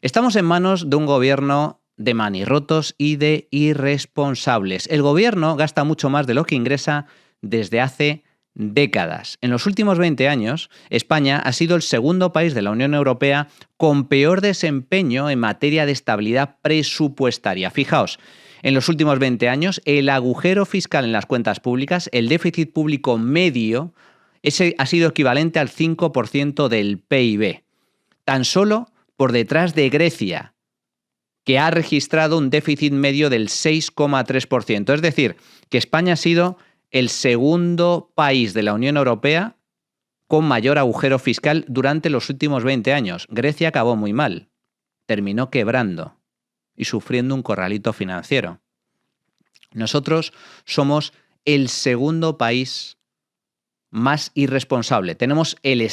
A: Estamos en manos de un gobierno de manirrotos y de irresponsables. El gobierno gasta mucho más de lo que ingresa desde hace décadas. En los últimos 20 años, España ha sido el segundo país de la Unión Europea con peor desempeño en materia de estabilidad presupuestaria. Fijaos, en los últimos 20 años, el agujero fiscal en las cuentas públicas, el déficit público medio, ese ha sido equivalente al 5% del PIB. Tan solo por detrás de Grecia, que ha registrado un déficit medio del 6,3%. Es decir, que España ha sido el segundo país de la Unión Europea con mayor agujero fiscal durante los últimos 20 años. Grecia acabó muy mal, terminó quebrando y sufriendo un corralito financiero. Nosotros somos el segundo país más irresponsable. Tenemos el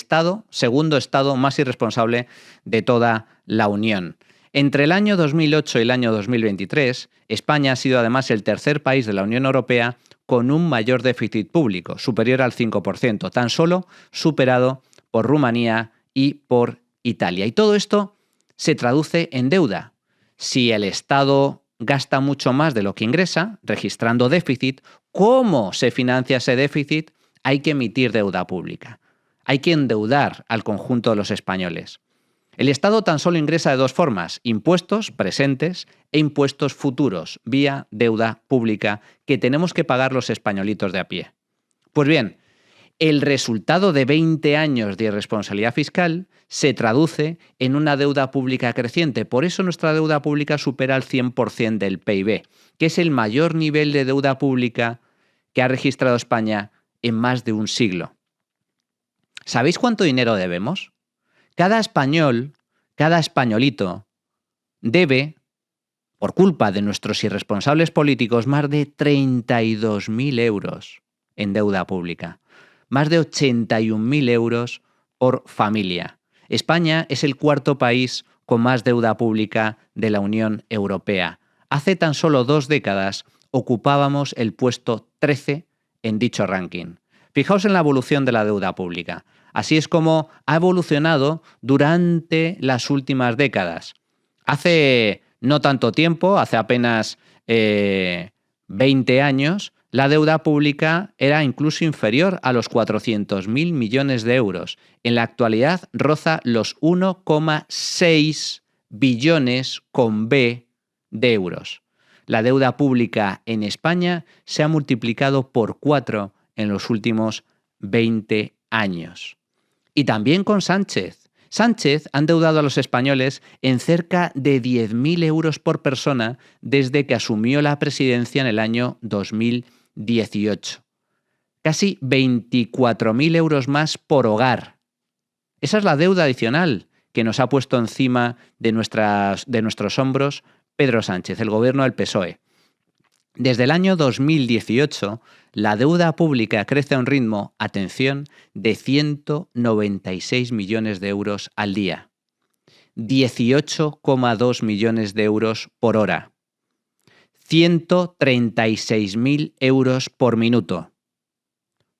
A: segundo estado más irresponsable de toda la Unión. Entre el año 2008 y el año 2023, España ha sido además el tercer país de la Unión Europea con un mayor déficit público, superior al 5%, tan solo superado por Rumanía y por Italia. Y todo esto se traduce en deuda. Si el Estado gasta mucho más de lo que ingresa, registrando déficit, ¿cómo se financia ese déficit? Hay que emitir deuda pública. Hay que endeudar al conjunto de los españoles. El Estado tan solo ingresa de dos formas, impuestos presentes e impuestos futuros, vía deuda pública, que tenemos que pagar los españolitos de a pie. Pues bien, el resultado de 20 años de irresponsabilidad fiscal se traduce en una deuda pública creciente. Por eso nuestra deuda pública supera el 100% del PIB, que es el mayor nivel de deuda pública que ha registrado España en más de un siglo. ¿Sabéis cuánto dinero debemos? Cada español, cada españolito, debe, por culpa de nuestros irresponsables políticos, más de 32.000 euros en deuda pública. Más de 81.000 euros por familia. España es el cuarto país con más deuda pública de la Unión Europea. Hace tan solo 2 décadas ocupábamos el puesto 13 en dicho ranking. Fijaos en la evolución de la deuda pública. Así es como ha evolucionado durante las últimas décadas. Hace no tanto tiempo, hace apenas 20 años, la deuda pública era incluso inferior a los 400.000 millones de euros. En la actualidad roza los 1,6 billones con B de euros. La deuda pública en España se ha multiplicado por 4 en los últimos 20 años. Y también con Sánchez. Sánchez ha endeudado a los españoles en cerca de 10.000 euros por persona desde que asumió la presidencia en el año 2018. Casi 24.000 euros más por hogar. Esa es la deuda adicional que nos ha puesto encima de nuestros hombros Pedro Sánchez, el gobierno del PSOE. Desde el año 2018, la deuda pública crece a un ritmo, atención, de 196 millones de euros al día, 18,2 millones de euros por hora, 136.000 euros por minuto,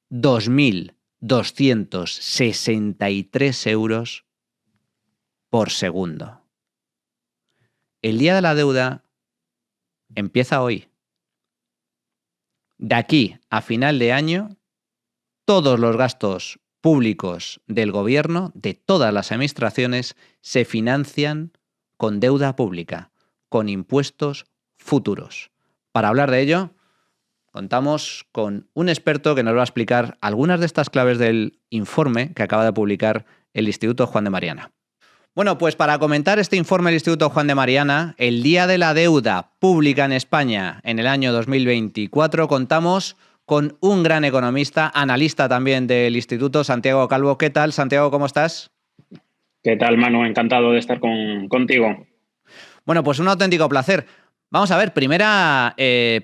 A: 2.263 euros por segundo. El día de la deuda empieza hoy. De aquí a final de año, todos los gastos públicos del gobierno, de todas las administraciones, se financian con deuda pública, con impuestos futuros. Para hablar de ello, contamos con un experto que nos va a explicar algunas de estas claves del informe que acaba de publicar el Instituto Juan de Mariana. Bueno, pues para comentar este informe del Instituto Juan de Mariana, el Día de la Deuda Pública en España en el año 2024, contamos con un gran economista, analista también del Instituto, Santiago Calvo. ¿Qué tal, Santiago? ¿Cómo estás?
C: ¿Qué tal, Manu? Encantado de estar contigo.
A: Bueno, pues un auténtico placer. Vamos a ver, primera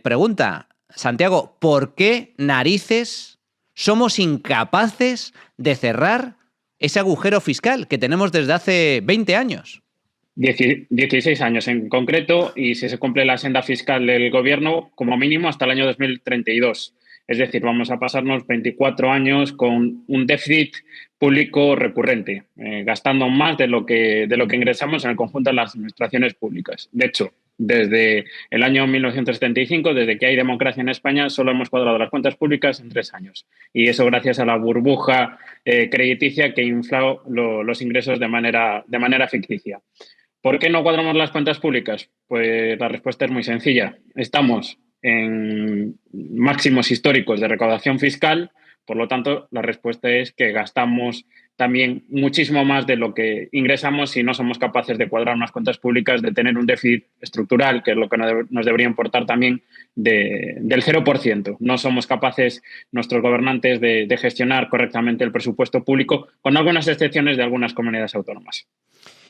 A: pregunta. Santiago, ¿por qué narices somos incapaces de cerrar ese agujero fiscal que tenemos desde hace 20 años?
C: 16 años en concreto, y si se cumple la senda fiscal del gobierno, como mínimo hasta el año 2032. Es decir, vamos a pasarnos 24 años con un déficit público recurrente, gastando más de lo que ingresamos en el conjunto de las administraciones públicas. De hecho, desde el año 1975, desde que hay democracia en España, solo hemos cuadrado las cuentas públicas en 3 años. Y eso gracias a la burbuja crediticia que infla los ingresos de manera ficticia. ¿Por qué no cuadramos las cuentas públicas? Pues la respuesta es muy sencilla. Estamos en máximos históricos de recaudación fiscal, por lo tanto, la respuesta es que gastamos también muchísimo más de lo que ingresamos si no somos capaces de cuadrar unas cuentas públicas, de tener un déficit estructural, que es lo que nos debería importar también, del 0%. No somos capaces, nuestros gobernantes, de gestionar correctamente el presupuesto público, con algunas excepciones de algunas comunidades autónomas.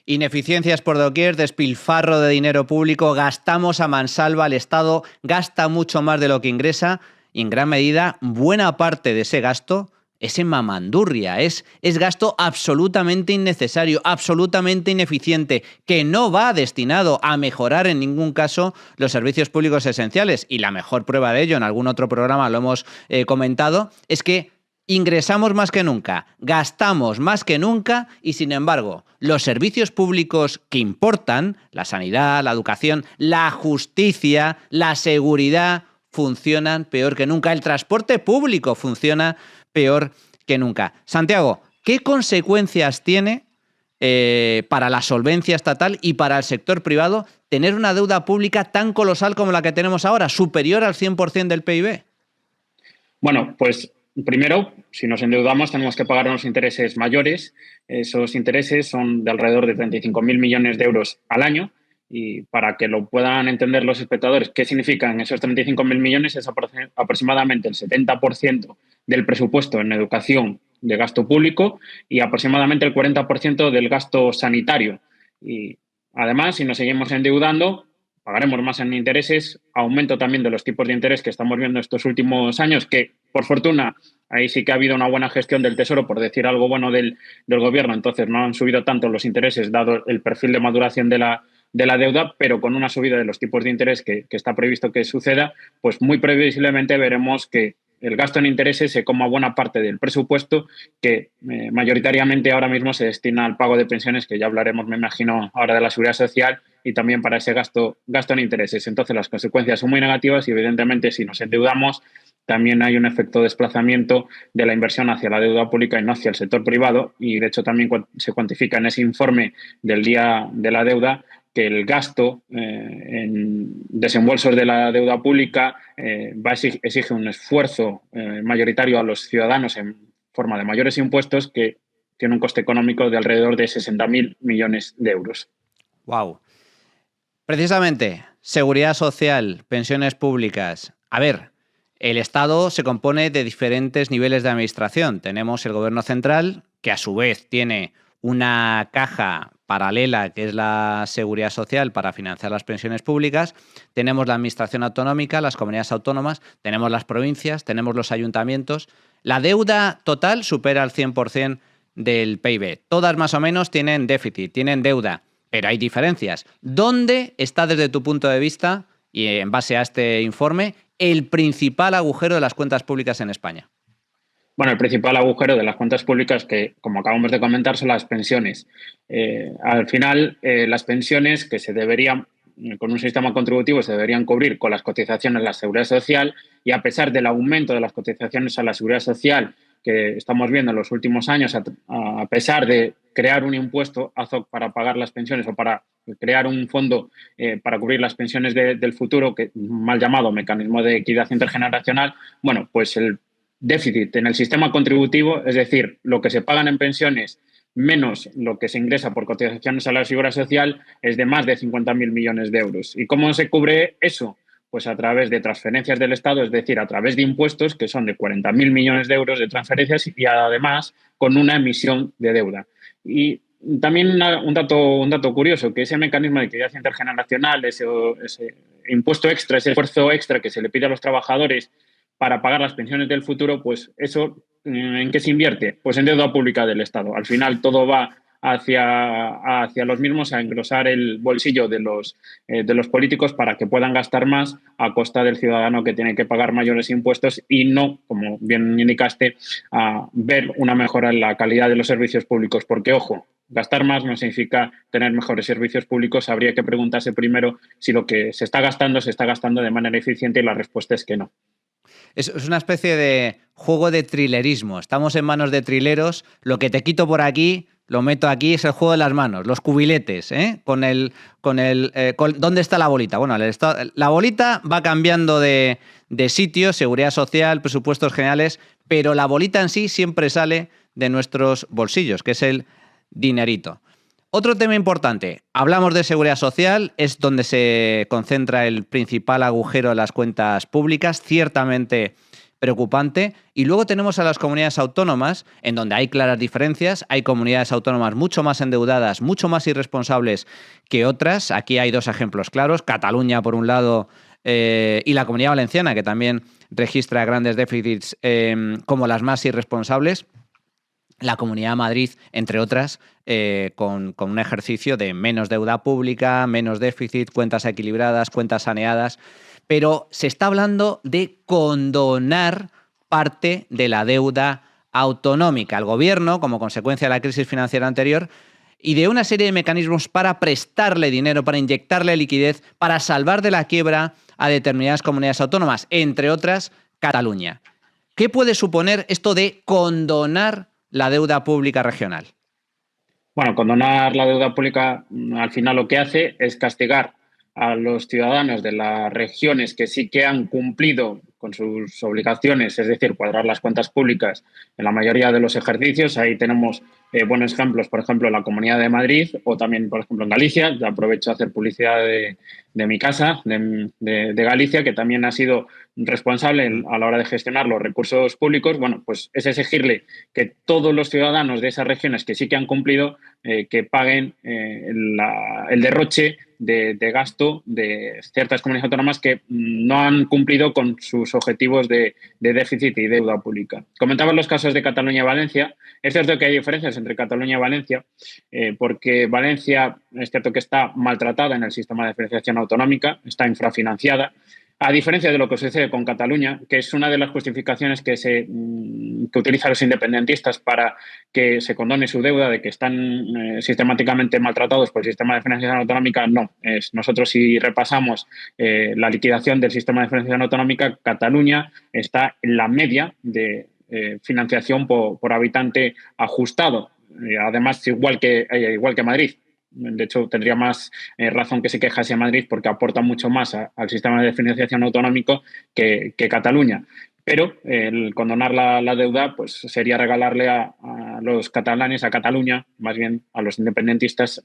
A: Ineficiencias por doquier, despilfarro de dinero público, gastamos a mansalva, el Estado gasta mucho más de lo que ingresa y en gran medida buena parte de ese gasto es en mamandurria, es gasto absolutamente innecesario, absolutamente ineficiente, que no va destinado a mejorar en ningún caso los servicios públicos esenciales. Y la mejor prueba de ello, en algún otro programa lo hemos comentado, es que ingresamos más que nunca, gastamos más que nunca y, sin embargo, los servicios públicos que importan, la sanidad, la educación, la justicia, la seguridad, funcionan peor que nunca. El transporte público funciona peor que nunca. Santiago, ¿qué consecuencias tiene para la solvencia estatal y para el sector privado tener una deuda pública tan colosal como la que tenemos ahora, superior al 100% del PIB?
C: Bueno, pues primero, si nos endeudamos, tenemos que pagar unos intereses mayores. Esos intereses son de alrededor de 35.000 millones de euros al año. Y para que lo puedan entender los espectadores, ¿qué significan esos 35.000 millones? Es aproximadamente el 70% del presupuesto en educación de gasto público y aproximadamente el 40% del gasto sanitario. Y además, si nos seguimos endeudando, pagaremos más en intereses, aumento también de los tipos de interés que estamos viendo estos últimos años, que por fortuna ahí sí que ha habido una buena gestión del Tesoro, por decir algo bueno del gobierno, entonces no han subido tanto los intereses dado el perfil de maduración de la deuda, pero con una subida de los tipos de interés que está previsto que suceda, pues muy previsiblemente veremos que el gasto en intereses se coma buena parte del presupuesto que mayoritariamente ahora mismo se destina al pago de pensiones, que ya hablaremos, me imagino, ahora de la seguridad social y también para ese gasto en intereses. Entonces las consecuencias son muy negativas y evidentemente si nos endeudamos también hay un efecto de desplazamiento de la inversión hacia la deuda pública y no hacia el sector privado, y de hecho también se cuantifica en ese informe del Día de la Deuda que el gasto en desembolsos de la deuda pública exige un esfuerzo mayoritario a los ciudadanos en forma de mayores impuestos que tiene un coste económico de alrededor de 60.000 millones de euros.
A: Wow. Precisamente, seguridad social, pensiones públicas. A ver, el Estado se compone de diferentes niveles de administración. Tenemos el Gobierno central, que a su vez tiene una caja paralela, que es la Seguridad Social para financiar las pensiones públicas, tenemos la Administración Autonómica, las comunidades autónomas, tenemos las provincias, tenemos los ayuntamientos. La deuda total supera el 100% del PIB. Todas más o menos tienen déficit, tienen deuda, pero hay diferencias. ¿Dónde está, desde tu punto de vista, y en base a este informe, el principal agujero de las cuentas públicas en España?
C: Bueno, el principal agujero de las cuentas públicas, que como acabamos de comentar, son las pensiones. Al final, las pensiones que se deberían, con un sistema contributivo, se deberían cubrir con las cotizaciones a la Seguridad Social, y a pesar del aumento de las cotizaciones a la Seguridad Social que estamos viendo en los últimos años, a pesar de crear un impuesto AZOC para pagar las pensiones o para crear un fondo para cubrir las pensiones del futuro, que mal llamado mecanismo de equidad intergeneracional, bueno, pues el déficit en el sistema contributivo, es decir, lo que se pagan en pensiones menos lo que se ingresa por cotizaciones a la Seguridad Social, es de más de 50.000 millones de euros. ¿Y cómo se cubre eso? Pues a través de transferencias del Estado, es decir, a través de impuestos, que son de 40.000 millones de euros de transferencias, y además con una emisión de deuda. Y también un dato curioso, que ese mecanismo de equidad intergeneracional, ese impuesto extra, ese esfuerzo extra que se le pide a los trabajadores para pagar las pensiones del futuro, pues eso, ¿en qué se invierte? Pues en deuda pública del Estado. Al final todo va hacia los mismos, a engrosar el bolsillo de los políticos para que puedan gastar más a costa del ciudadano, que tiene que pagar mayores impuestos, y no, como bien indicaste, a ver una mejora en la calidad de los servicios públicos. Porque, ojo, gastar más no significa tener mejores servicios públicos. Habría que preguntarse primero si lo que se está gastando de manera eficiente, y la respuesta es que no.
A: Es una especie de juego de trilerismo. Estamos en manos de trileros. Lo que te quito por aquí, lo meto aquí. Es el juego de las manos, los cubiletes, ¿eh? ¿Dónde está la bolita? Bueno, la bolita va cambiando de sitio, seguridad social, presupuestos generales, pero la bolita en sí siempre sale de nuestros bolsillos, que es el dinerito. Otro tema importante, hablamos de seguridad social, es donde se concentra el principal agujero de las cuentas públicas, ciertamente preocupante. Y luego tenemos a las comunidades autónomas, en donde hay claras diferencias. Hay comunidades autónomas mucho más endeudadas, mucho más irresponsables que otras. Aquí hay dos ejemplos claros, Cataluña por un lado y la Comunidad Valenciana, que también registra grandes déficits como las más irresponsables. La Comunidad de Madrid, entre otras, con un ejercicio de menos deuda pública, menos déficit, cuentas equilibradas, cuentas saneadas. Pero se está hablando de condonar parte de la deuda autonómica. El Gobierno, como consecuencia de la crisis financiera anterior, y de una serie de mecanismos para prestarle dinero, para inyectarle liquidez, para salvar de la quiebra a determinadas comunidades autónomas, entre otras, Cataluña. ¿Qué puede suponer esto de condonar la deuda pública regional?
C: Bueno, condonar la deuda pública al final lo que hace es castigar a los ciudadanos de las regiones que sí que han cumplido con sus obligaciones, es decir, cuadrar las cuentas públicas en la mayoría de los ejercicios. Ahí tenemos buenos ejemplos, por ejemplo, en la Comunidad de Madrid, o también, por ejemplo, en Galicia. Yo aprovecho a hacer publicidad de mi casa, de Galicia, que también ha sido responsable a la hora de gestionar los recursos públicos. Bueno, pues es exigirle que todos los ciudadanos de esas regiones que sí que han cumplido, que paguen el derroche de gasto de ciertas comunidades autónomas que no han cumplido con sus objetivos de déficit y deuda pública. Comentaba los casos de Cataluña y Valencia. Es cierto que hay diferencias entre Cataluña y Valencia, porque Valencia es cierto que está maltratada en el sistema de financiación autonómica, está infrafinanciada, a diferencia de lo que sucede con Cataluña, que es una de las justificaciones que utilizan los independentistas para que se condone su deuda, de que están sistemáticamente maltratados por el sistema de financiación autonómica. No, nosotros, si repasamos la liquidación del sistema de financiación autonómica, Cataluña está en la media de financiación por habitante ajustado. Además, igual que Madrid. De hecho, tendría más razón que se quejase a Madrid, porque aporta mucho más al sistema de financiación autonómico que Cataluña. Pero el condonar la deuda pues sería regalarle a los catalanes, a Cataluña, más bien a los independentistas,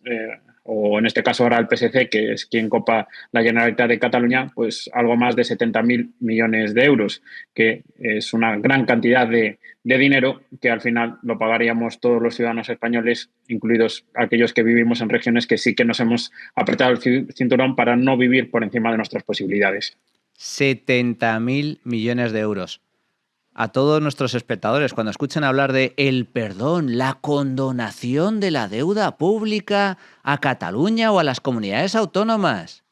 C: o en este caso ahora al PSC, que es quien copa la Generalitat de Cataluña, pues algo más de 70.000 millones de euros, que es una gran cantidad de dinero que al final lo pagaríamos todos los ciudadanos españoles, incluidos aquellos que vivimos en regiones que sí que nos hemos apretado el cinturón para no vivir por encima de nuestras posibilidades.
A: 70.000 millones de euros. A todos nuestros espectadores, cuando escuchen hablar de el perdón, la condonación de la deuda pública a Cataluña o a las comunidades autónomas,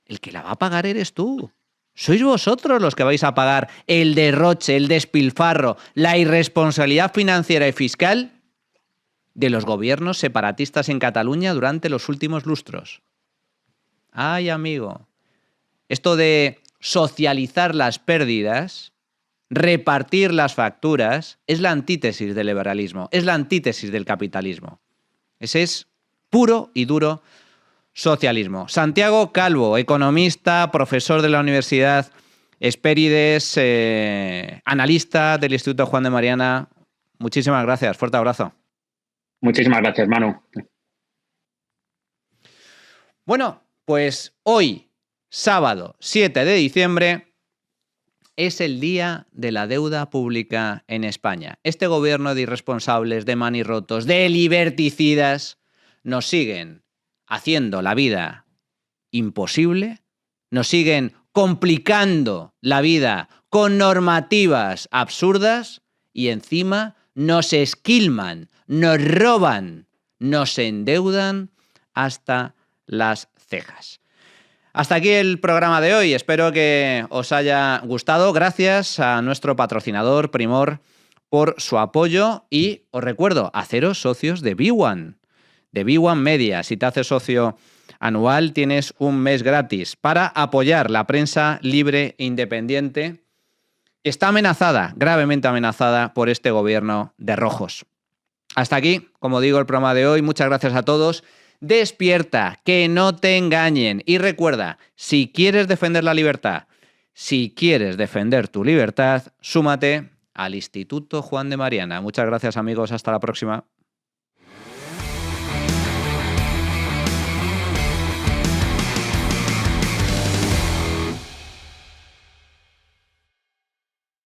A: el que la va a pagar eres tú. Sois vosotros los que vais a pagar el derroche, el despilfarro, la irresponsabilidad financiera y fiscal de los gobiernos separatistas en Cataluña durante los últimos lustros. Ay, amigo. Esto de socializar las pérdidas, repartir las facturas, es la antítesis del liberalismo, es la antítesis del capitalismo. Ese es puro y duro socialismo. Santiago Calvo, economista, profesor de la Universidad Hespérides, analista del Instituto Juan de Mariana. Muchísimas gracias, fuerte abrazo.
C: Muchísimas gracias, Manu.
A: Bueno, pues hoy, sábado 7 de diciembre, es el día de la deuda pública en España. Este gobierno de irresponsables, de manirrotos, de liberticidas, nos siguen haciendo la vida imposible, nos siguen complicando la vida con normativas absurdas y encima nos esquilman, nos roban, nos endeudan hasta las cejas. Hasta aquí el programa de hoy. Espero que os haya gustado. Gracias a nuestro patrocinador Primor por su apoyo y os recuerdo, haceros socios de B1, de B1 Media. Si te haces socio anual tienes un mes gratis para apoyar la prensa libre e independiente. Está amenazada, gravemente amenazada por este gobierno de rojos. Hasta aquí, como digo, el programa de hoy. Muchas gracias a todos. Despierta, que no te engañen. Y recuerda, si quieres defender la libertad, si quieres defender tu libertad, súmate al Instituto Juan de Mariana. Muchas gracias, amigos. Hasta la próxima.